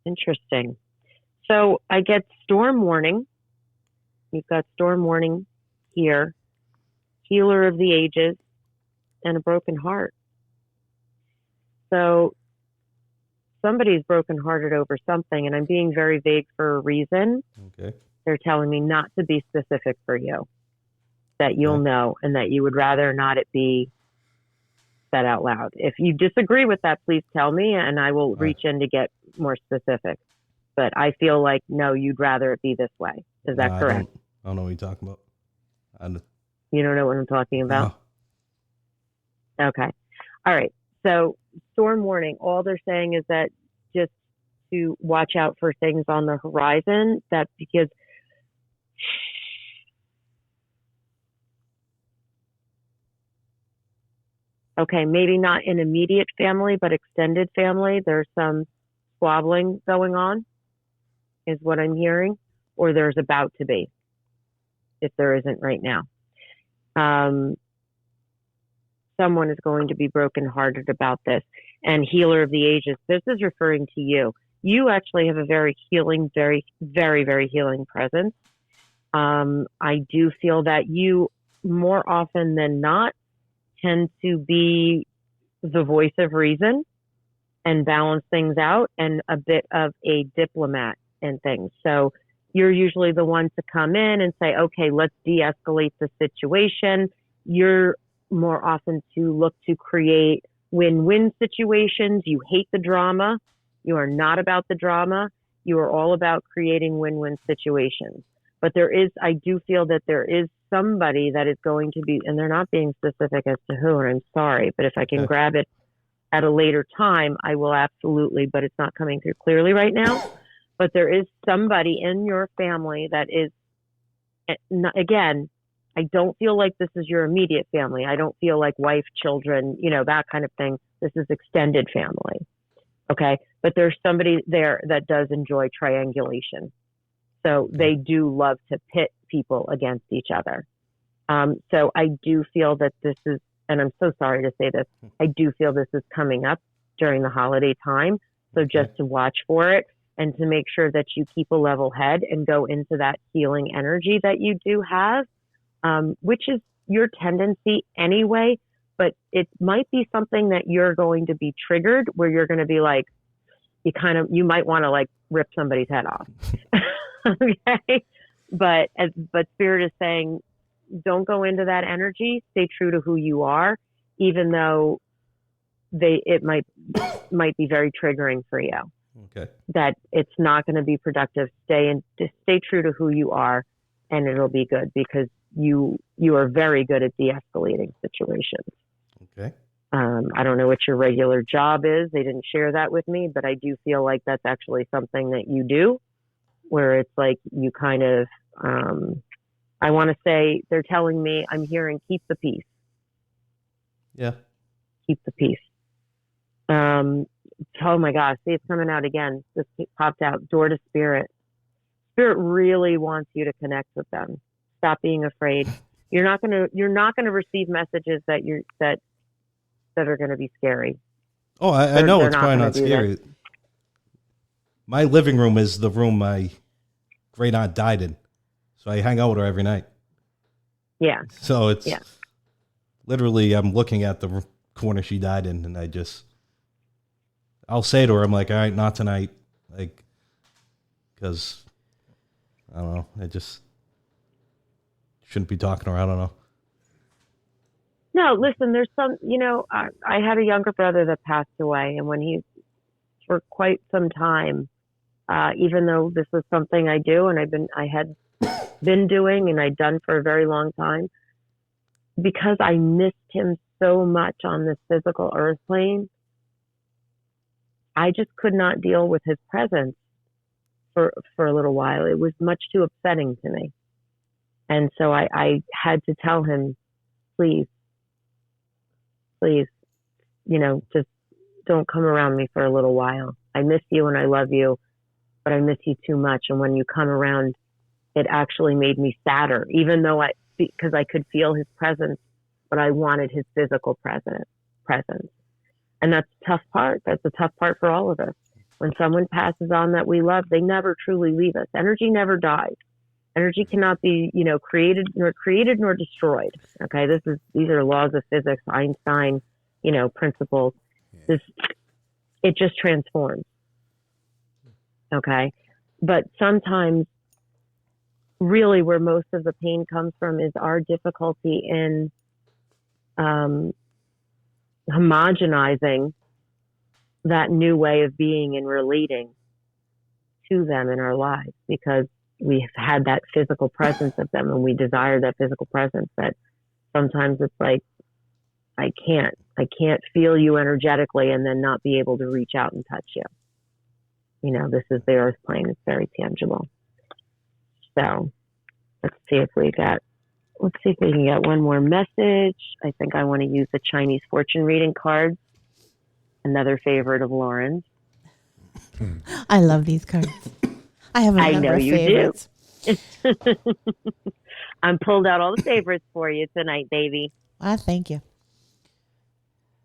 Interesting. So I get storm warning. You've got storm warning here. Healer of the ages and a broken heart. So somebody's brokenhearted over something, and I'm being very vague for a reason. Okay. They're telling me not to be specific for you, that you'll know, and that you would rather not it be said out loud. If you disagree with that, please tell me, and I will reach in to get more specific. But I feel like, no, you'd rather it be this way. Is that correct? I don't know what you're talking about. You don't know what I'm talking about? No. Okay. All right. So storm warning, all they're saying is that just to watch out for things on the horizon, that because okay, maybe not in immediate family, but extended family, there's some squabbling going on, is what I'm hearing, or there's about to be, if there isn't right now. Someone is going to be brokenhearted about this. And healer of the ages, this is referring to you. You actually have a very healing, very, very, very healing presence. I do feel that you, more often than not, tend to be the voice of reason and balance things out, and a bit of a diplomat and things. So you're usually the one to come in and say, okay, let's de-escalate the situation. You're more often to look to create win-win situations. You hate the drama. You are not about the drama. You are all about creating win-win situations. But I do feel that there is somebody that is going to be, and they're not being specific as to who, and I'm sorry, but if I can grab it at a later time, I will absolutely, but it's not coming through clearly right now. But there is somebody in your family that is, again, I don't feel like this is your immediate family. I don't feel like wife, children, that kind of thing. This is extended family. Okay. But there's somebody there that does enjoy triangulation. So they do love to pit people against each other. So I do feel that this is, and I'm so sorry to say this, I do feel this is coming up during the holiday time. So just to watch for it and to make sure that you keep a level head and go into that healing energy that you do have, which is your tendency anyway, but it might be something that you're going to be triggered where you're going to be like, you might want to like rip somebody's head off. Okay. But Spirit is saying, don't go into that energy. Stay true to who you are, even though it might be very triggering for you. Okay. That it's not going to be productive. Stay true to who you are, and it'll be good, because you are very good at de-escalating situations. Okay. I don't know what your regular job is. They didn't share that with me, but I do feel like that's actually something that you do, where it's like you kind of, I want to say, they're telling me, I'm hearing, keep the peace. Yeah. Keep the peace. Oh my gosh, see, it's coming out again. This popped out. Door to Spirit. Spirit really wants you to connect with them. Stop being afraid. You're not gonna receive messages that are gonna be scary. Oh, I know they're it's not probably gonna not do scary. that. My living room is the room my great aunt died in, so I hang out with her every night. Yeah. So it's literally, I'm looking at the corner she died in, and I'll say to her, I'm like, all right, not tonight. Like, because I don't know. I just shouldn't be talking to her. I don't know. No, listen, there's some, I had a younger brother that passed away, and for quite some time, even though this was something I do and I had been doing and I'd done for a very long time, because I missed him so much on this physical earth plane, I just could not deal with his presence for a little while. It was much too upsetting to me. And so I had to tell him, please, just don't come around me for a little while. I miss you and I love you, but I miss you too much. And when you come around, it actually made me sadder, even though because I could feel his presence, but I wanted his physical presence. And that's the tough part. That's the tough part for all of us. When someone passes on that we love, they never truly leave us. Energy never dies. Energy cannot be, created nor destroyed. Okay. These are laws of physics, Einstein, principles. It just transforms. Okay. But sometimes really where most of the pain comes from is our difficulty in, homogenizing that new way of being and relating to them in our lives, because we've had that physical presence of them and we desire that physical presence, that sometimes it's like, I can't feel you energetically and then not be able to reach out and touch you. You know, this is the earth plane. It's very tangible. So let's see if we can get one more message. I think I want to use the Chinese fortune reading cards. Another favorite of Lauren's. I love these cards. I have a I number know of you favorites. do. I'm pulled out all the favorites for you tonight, baby. Thank you.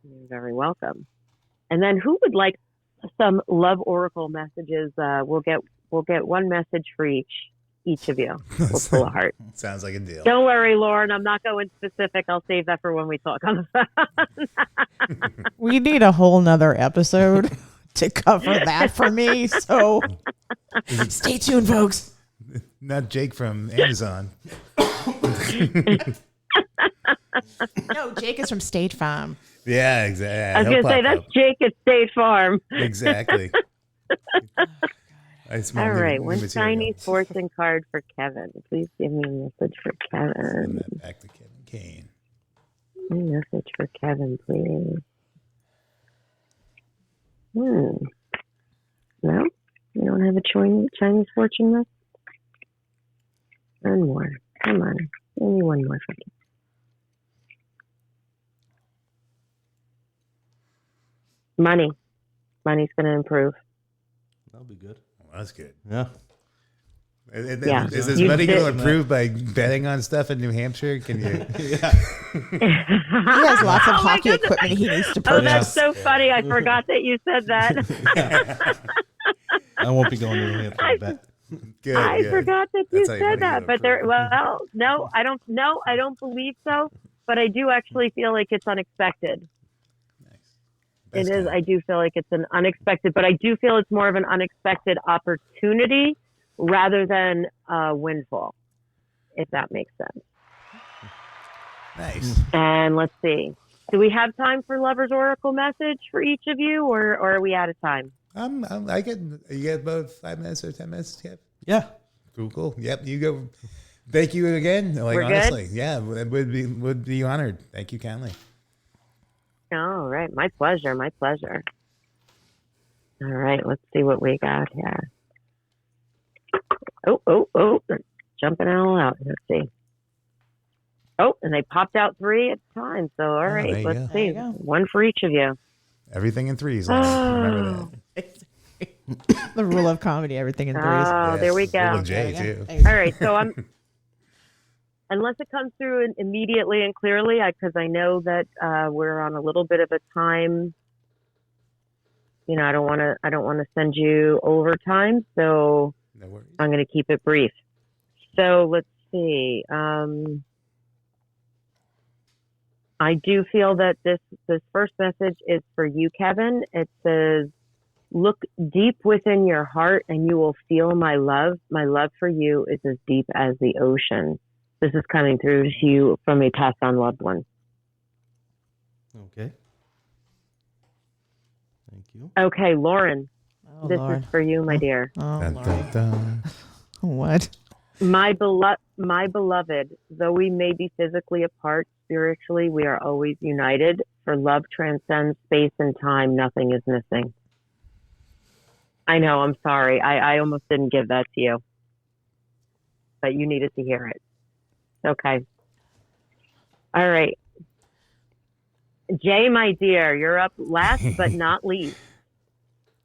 You're very welcome. And then who would like some love oracle messages? We'll get one message for each of you. We'll pull a heart. Sounds like a deal. Don't worry, Lauren. I'm not going specific. I'll save that for when we talk on the phone. We need a whole nother episode to cover that for me. So stay tuned, folks. Not Jake from Amazon. No, Jake is from State Farm. Yeah, exactly. I was going to say, that's Jake at State Farm. Exactly. All right, one Chinese fortune card for Kevin. Please give me a message for Kevin. Back to Kevin Kane. A message for Kevin, please. No? You don't have a Chinese fortune message? One more. Come on. Give me one more for Kevin. Money. Money's going to improve. That'll be good. Well, that's good. Yeah. Yeah. Is this You money going to did- improve by betting on stuff in New Hampshire? Can you? He has lots of hockey equipment he needs to Oh, purchase. that's so funny. I forgot that you said that. I won't be going to New Hampshire, I bet. Good. I good. forgot that you That's how you said wanna that. get But there, approved. well, no, I don't believe so. But I do actually feel like it's unexpected. Best It is. guy. I do feel like it's an unexpected, but I do feel it's more of an unexpected opportunity rather than a windfall, if that makes sense. Nice. And let's see. Do we have time for Lover's Oracle message for each of you, or are we out of time? You get about 5 minutes or 10 minutes? Yep. Yeah. Cool. Yep. You go. Thank you again. Like, We're good? honestly, yeah, would be honored. Thank you kindly. All right. My pleasure. My pleasure. All right. Let's see what we got here. Oh. Jumping all out. Let's see. Oh, and they popped out 3 at a time. So, all there right. you Let's go. see. There you go. One for each of you. Everything in threes. Remember that. The rule of comedy, everything in threes. Oh, there we Yes, go. little J, There you too. go. There you go. All right. So I'm, unless it comes through immediately and clearly, because I know that we're on a little bit of a time. You know, I don't want to send you overtime, so No worries. I'm going to keep it brief. So let's see. I do feel that this first message is for you, Kevin. It says, "Look deep within your heart and you will feel my love. My love for you is as deep as the ocean." This is coming through to you from a passed on loved one. Okay. Thank you. Okay, Lauren, Oh, this Lord. is for you, my dear. Oh, Dun, Lord. dun, dun. What? My beloved, though we may be physically apart, spiritually we are always united. For love transcends space and time. Nothing is missing. I know, I'm sorry. I almost didn't give that to you. But you needed to hear it. Okay. All right. Jay, my dear, you're up last but not least.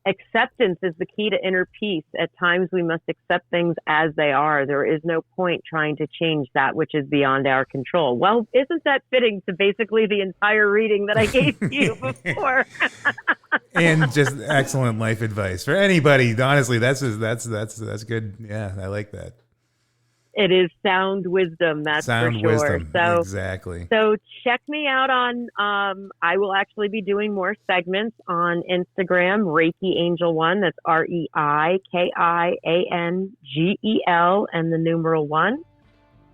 Acceptance is the key to inner peace. At times we must accept things as they are. There is no point trying to change that which is beyond our control. Well, isn't that fitting to basically the entire reading that I gave you before? And just excellent life advice for anybody. Honestly, that's good. Yeah, I like that. It is sound wisdom, that's Sound for sure. wisdom. So Exactly. So check me out on, I will actually be doing more segments on Instagram, Reiki Angel 1. That's REIKIANGEL and the numeral 1.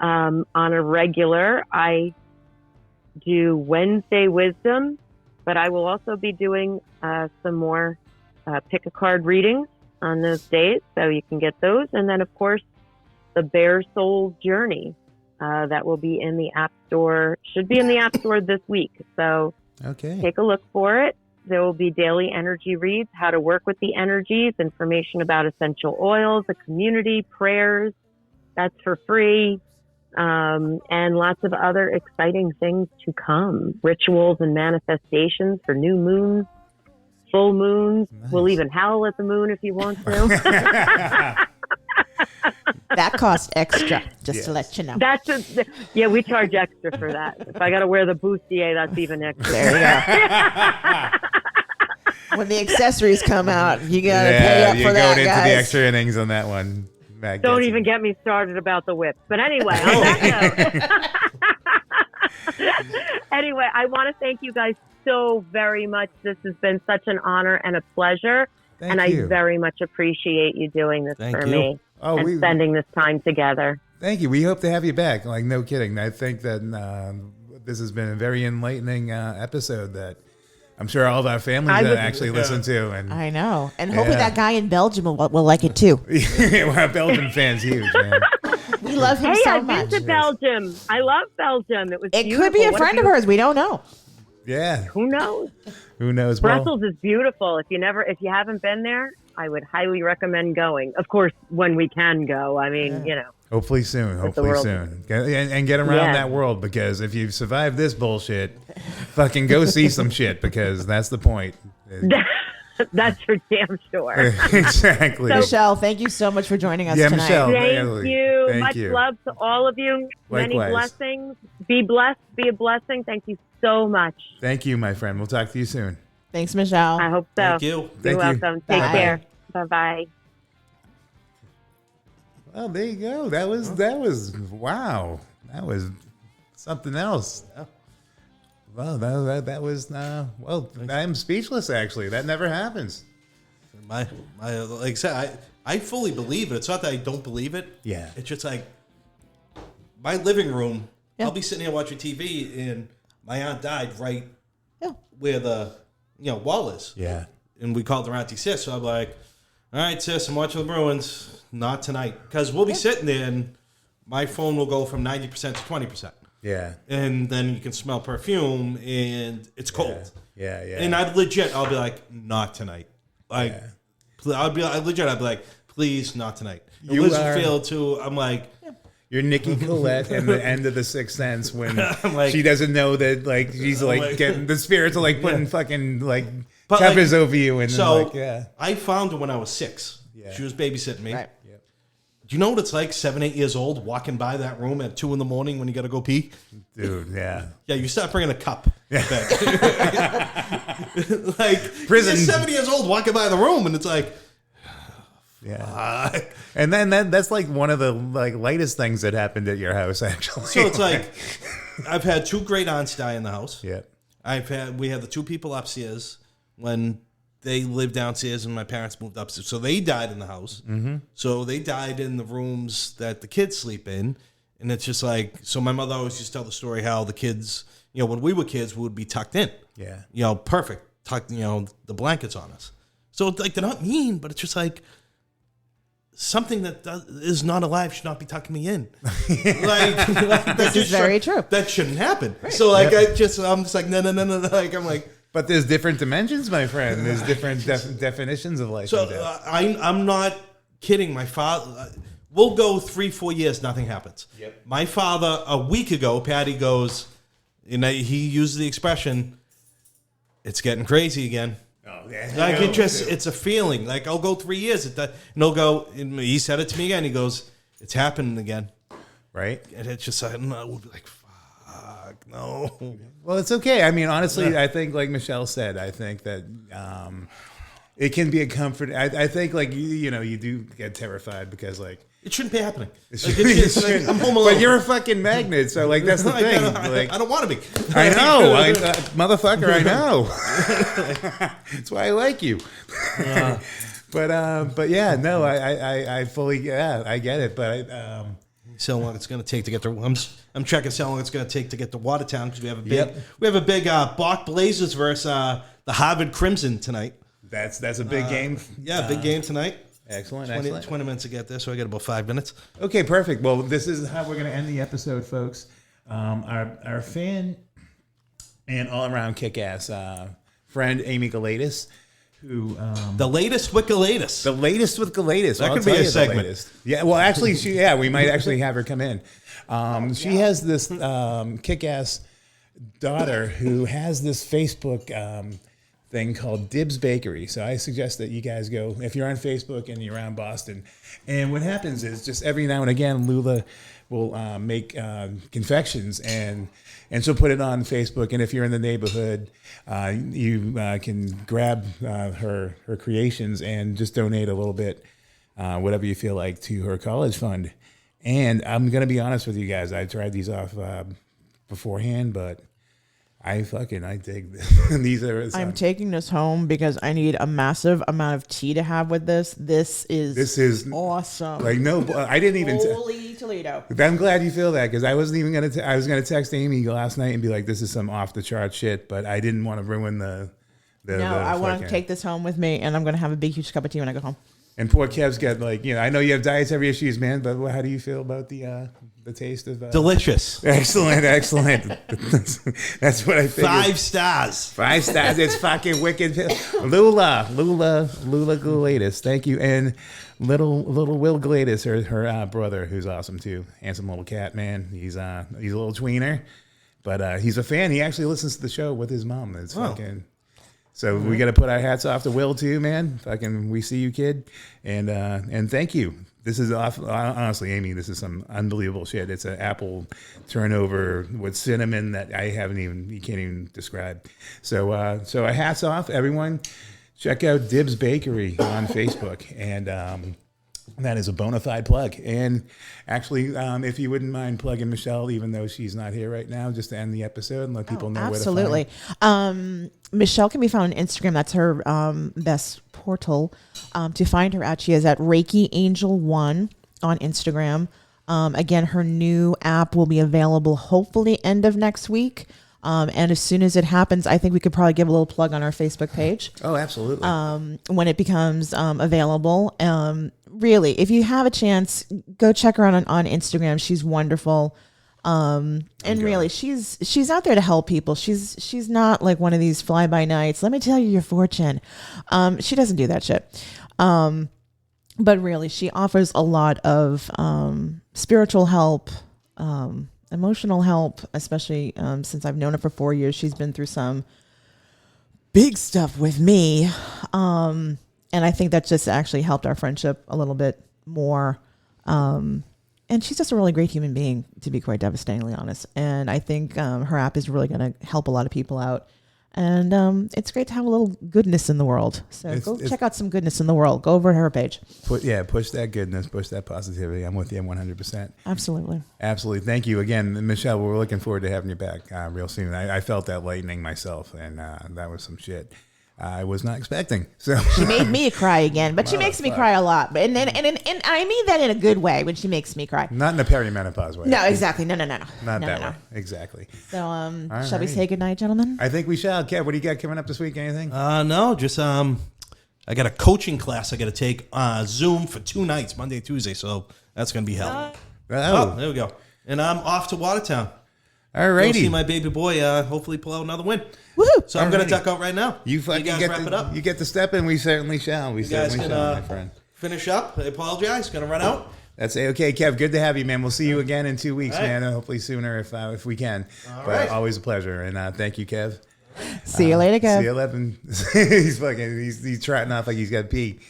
On a regular, I do Wednesday wisdom, but I will also be doing some more pick a card readings on those days. So you can get those. And then, of course, the Bare Soul Journey. that will be in the App Store. Should be in the App Store this week. So Okay. take a look for it. There will be daily energy reads, how to work with the energies, information about essential oils, a community, prayers. That's for free. And lots of other exciting things to come. Rituals and manifestations for new moons, full moons. Nice. We'll even howl at the moon if you want to. That costs extra, just to let you know. Yeah, we charge extra for that. If I got to wear the bustier, that's even extra. There you go. When the accessories come out, you got to pay up for that, into guys. the extra innings on that one. Matt Don't gets even it. get me started about the whips. But anyway, on that note, anyway, I want to thank you guys so very much. This has been such an honor and a pleasure. Thank and you. I very much appreciate you doing this Thank for you. me Oh, and spending this time together. Thank you. We hope to have you back. Like, no kidding. I think that this has been a very enlightening episode that I'm sure all of our families that actually listen to. And I know. And hopefully Yeah. that guy in Belgium will like it too. we're Belgian fans, huge, man. We love him Hey, so I've much. been to Belgium. I love Belgium. It was It beautiful. could be a What friend of beautiful- hers. We don't know. Yeah. Who knows? Who knows? Well, Brussels is beautiful. If you haven't been there, I would highly recommend going. Of course, when we can go. I mean, you know. hopefully soon. Hopefully world. soon. And get around Yeah. that world, because if you've survived this bullshit, fucking go see some shit, because that's the point. That's for damn sure. Exactly. Michelle, thank you so much for joining us Yeah, tonight. Michelle. Thank you. Thank Much you. love to all of you. Many Likewise. blessings. Be blessed. Be a blessing. Thank you so much. Thank you, my friend. We'll talk to you soon. Thanks, Michelle. I hope so. Thank you. You're Thank you. welcome. Take Bye. care. Bye-bye. Well, there you go. That was wow. That was something else. Well, that was well. I'm speechless. Actually, that never happens. My like I said, I fully believe it. It's not that I don't believe it. Yeah. It's just like my living room. Yeah. I'll be sitting here watching TV, and my aunt died right Yeah. where the wall is. Yeah. And we called her Auntie Sis. So I'm like, all right, sis, I'm watching the Bruins. Not tonight, because we'll be sitting there, and my phone will go from 90% to 20%. Yeah. And then you can smell perfume, and it's cold. Yeah. And I'll be like, not tonight. Like, I'd be like, please, not tonight. You Elizabeth are- Field too. I'm like, You're Nikki Collette in the end of The Sixth Sense when like- she doesn't know that she's I'm like like- getting the spirits are like putting fucking But, covers over you, and so then I found her when I was 6. Yeah. She was babysitting me. Right. Do you know what it's like 7, 8 years old walking by that room at 2 a.m. when you got to go pee? dude, yeah. Yeah, you start bringing a cup. Yeah. like Prison. You're 7 years old walking by the room, and it's like, Yeah. And then that's like one of the lightest things that happened at your house, actually. so it's like I've had 2 great aunts die in the house. Yeah. We had the 2 people upstairs when they lived downstairs, and my parents moved upstairs. So they died in the house. Mm-hmm. So they died in the rooms that the kids sleep in. And it's just like, so my mother always used to tell the story how the kids, when we were kids, we would be tucked in. Yeah. Perfect. Tucked, the blankets on us. So it's like, they're not mean, but it's just like, something that is not alive should not be tucking me in. This is very true. That shouldn't happen. So like, I'm just like, no. Like, I'm like, But there's different dimensions, my friend. There's different definitions of life so and death. I'm not kidding. My father, we'll go 3-4 years, nothing happens. Yep. My father, a week ago, Patty goes, he used the expression, "It's getting crazy again." Oh, yeah. Like it's a feeling. Like I'll go 3 years, and he'll go. And he said it to me again. He goes, "It's happening again," Right? and it's just like, no, we'll be like, "Fuck, no." Well, it's okay. I mean, honestly, I think like Michelle said, I think that it can be a comfort. I think like, you do get terrified because like, It shouldn't be happening. Like, it's like, I'm home alone. but you're a fucking magnet. So like, that's the thing. Like, I don't want to be. I know, motherfucker. I know. That's why I like you. But yeah, no, I fully, I get it. But So long it's going to take to get to. I'm checking how long it's going to take to get to Watertown because we have a big Bach Blazers versus the Harvard Crimson tonight. that's a big game. Yeah, big game tonight. Excellent, 20, excellent. 20 minutes to get there, so I got about 5 minutes. Okay, perfect. Well, this is how we're going to end the episode, folks. Our fan and all-around kick-ass friend, Amy Galatis, who... The latest with Galatis. the latest with Galatis. That I'll could be tell a you the segment. latest. Yeah, well, actually, we might actually have her come in. She has this kick-ass daughter who has this Facebook thing called Dibs Bakery. So I suggest that you guys go, if you're on Facebook and you're around Boston. And what happens is just every now and again, Lula will make confections and she'll put it on Facebook. And if you're in the neighborhood, you can grab her creations and just donate a little bit, whatever you feel like, to her college fund. And I'm going to be honest with you guys. I tried these off beforehand, but I dig this. These are. I'm taking this home because I need a massive amount of tea to have with this. This is awesome. Like, no, I didn't even. Holy Toledo. I'm glad you feel that, because I wasn't even going to. I was going to text Amy last night and be like, this is some off the chart shit, but I didn't want to ruin the I want to fucking- take this home with me, and I'm going to have a big, huge cup of tea when I go home. And poor Kev's got, like, I know you have dietary issues, man, but how do you feel about the taste of... Delicious. Excellent. That's what I figured. 5 stars. 5 stars. It's fucking wicked. Lula Galatis. Thank you. And little Will Galatis, her brother, who's awesome too. Handsome little cat, man. He's a little tweener, but he's a fan. He actually listens to the show with his mom. It's fucking... So we got to put our hats off to Will too, man. Fucking, we see you, kid, and thank you. This is honestly, Amy. This is some unbelievable shit. It's an apple turnover with cinnamon that you can't even describe. So our hats off, everyone. Check out Dibs Bakery on Facebook, and that is a bona fide plug. And actually, if you wouldn't mind plugging Michelle, even though she's not here right now, just to end the episode and let people know where to find her. Absolutely. Michelle can be found on Instagram. That's her best portal to find her at. She is at Reiki Angel 1 on Instagram. Again, her new app will be available hopefully end of next week. And as soon as it happens, I think we could probably give a little plug on our Facebook page. Oh, absolutely. When it becomes available. Really, if you have a chance, go check her out on Instagram. She's wonderful. And really, she's out there to help people. She's not like one of these fly by nights. Let me tell you your fortune. She doesn't do that shit. But really, she offers a lot of spiritual help, emotional help, especially since I've known her for 4 years. She's been through some big stuff with me. And I think that just actually helped our friendship a little bit more. And she's just a really great human being, to be quite devastatingly honest. And I think her app is really going to help a lot of people out. And it's great to have a little goodness in the world. So go check out some goodness in the world. Go over to her page. Push that goodness, push that positivity. I'm with you 100%. Absolutely. Absolutely. Thank you again, Michelle. We're looking forward to having you back real soon. I felt that lightning myself, and that was some shit I was not expecting. So she made me cry again, but she makes me cry a lot. And I mean that in a good way when she makes me cry. Not in a perimenopause way. No, exactly. No. Not that way. Exactly. So, shall we say goodnight, gentlemen? I think we shall. Kev, what do you got coming up this week? Anything? No, just I got a coaching class I got to take Zoom for 2 nights, Monday, Tuesday. So that's gonna be hell. Oh, there we go. And I'm off to Watertown. All righty. Go see my baby boy. Hopefully pull out another win. Woohoo! So I'm going to duck out right now. You guys get wrap it up. You get the step in. We certainly shall. We You guys certainly can shall, my friend. finish up. I apologize. Going to run out. That's okay, Kev. Good to have you, man. We'll see you again in 2 weeks, All right. man. Hopefully sooner if we can. All but right. always a pleasure. And thank you, Kev. See you later, Kev. See you 11. he's trotting off like he's got pee.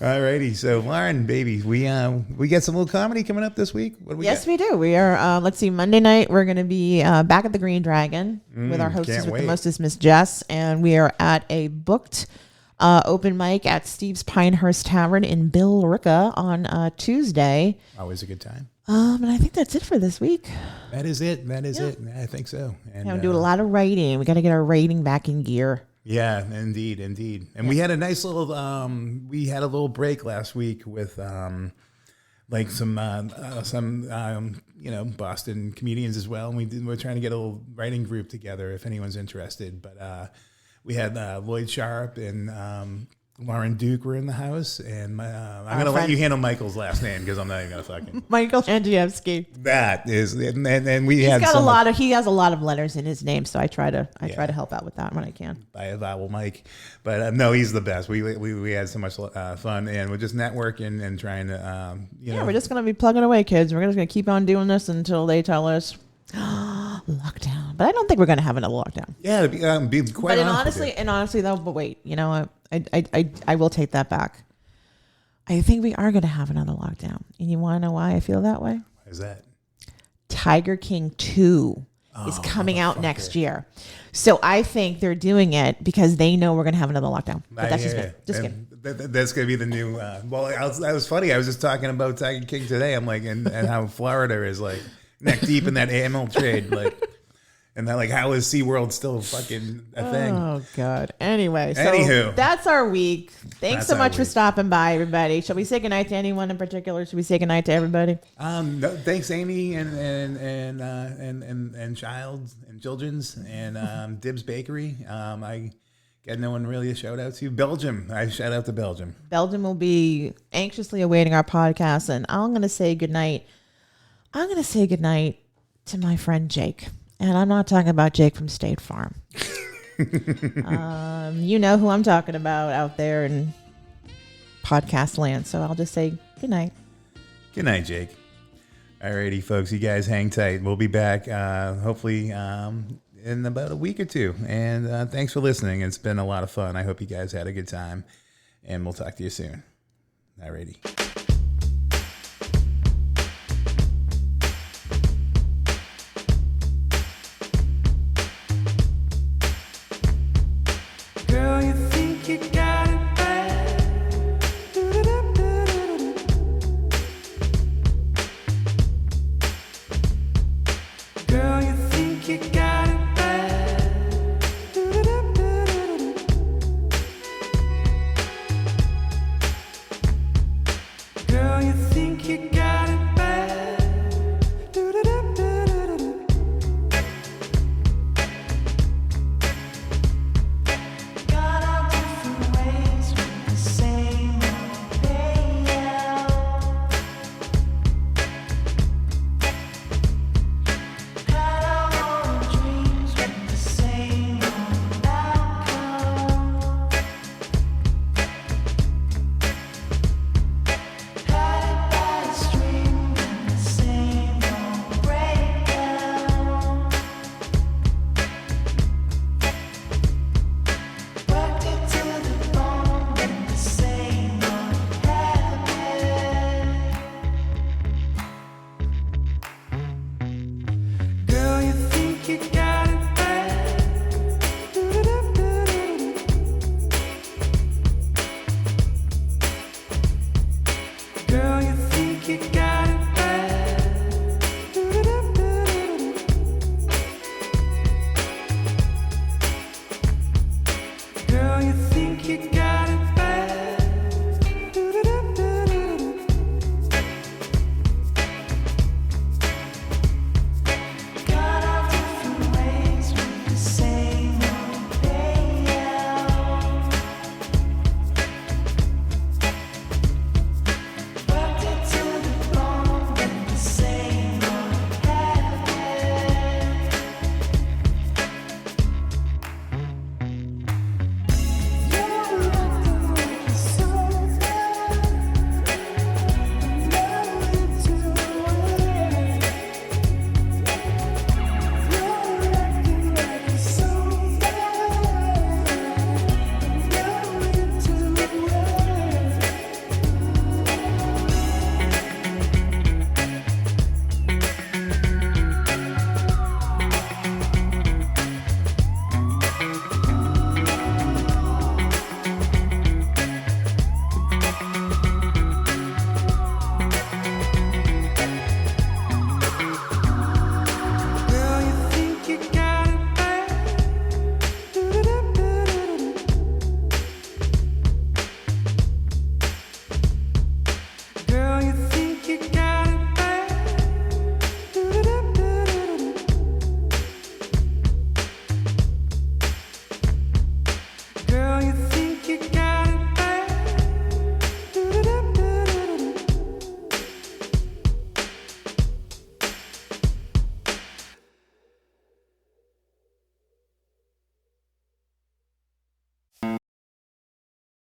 All righty. So Lauren, baby, we got some little comedy coming up this week. What do we Yes, got? we do. We are, let's see, Monday night, we're going to be back at the Green Dragon with our hostess can't with wait. the mostest, Miss Jess. And we are at a booked open mic at Steve's Pinehurst Tavern in Billerica on Tuesday. Always a good time. And I think that's it for this week. That is it. I think so. And I'm doing a lot of writing. We got to get our writing back in gear. yeah, indeed. And we had a nice little we had a little break last week with like some Boston comedians as well. And we're trying to get a little writing group together if anyone's interested. But we had Lloyd Sharp and Lauren Duke were in the house, and I'm gonna let you handle Michael's last name because I'm not even gonna fucking. Michael Andrzejewski. That is, and we He's had got so much, he has a lot of letters in his name, so I try to help out with that when I can. by a vowel Mike, but no, he's the best. We had so much fun, and we're just networking and trying to We're just gonna be plugging away, kids. We're just gonna keep on doing this until they tell us lockdown. But I don't think we're gonna have another lockdown. Yeah, to be quite honest with you. honestly though, but wait, I will take that back. I think we are gonna have another lockdown, and you want to know why I feel that way? Why is that? Tiger King 2 is coming out next year. So I think they're doing it because they know we're going to have another lockdown. But that's just me. Just kidding. That's going to be the new. That was funny. I was just talking about Tiger King today. I'm like, and how Florida is like neck deep in that animal trade. Like, and that, like, how is SeaWorld still fucking a thing? Oh, God. Anyway, so Anywho. that's our week. Thanks That's so our much for week. stopping by, everybody. Shall we say goodnight to anyone in particular? Should we say goodnight to everybody? No, thanks, Amy and Childs and Children's and Dibs Bakery. I got no one really to shout out to. Belgium. I shout out to Belgium. Belgium will be anxiously awaiting our podcast, and I'm going to say goodnight. I'm going to say goodnight to my friend Jake. And I'm not talking about Jake from State Farm. You know who I'm talking about out there in podcast land. So I'll just say good night. Good night, Jake. Alrighty, folks. You guys hang tight. We'll be back hopefully in about a week or two. And thanks for listening. It's been a lot of fun. I hope you guys had a good time. And we'll talk to you soon. Alrighty.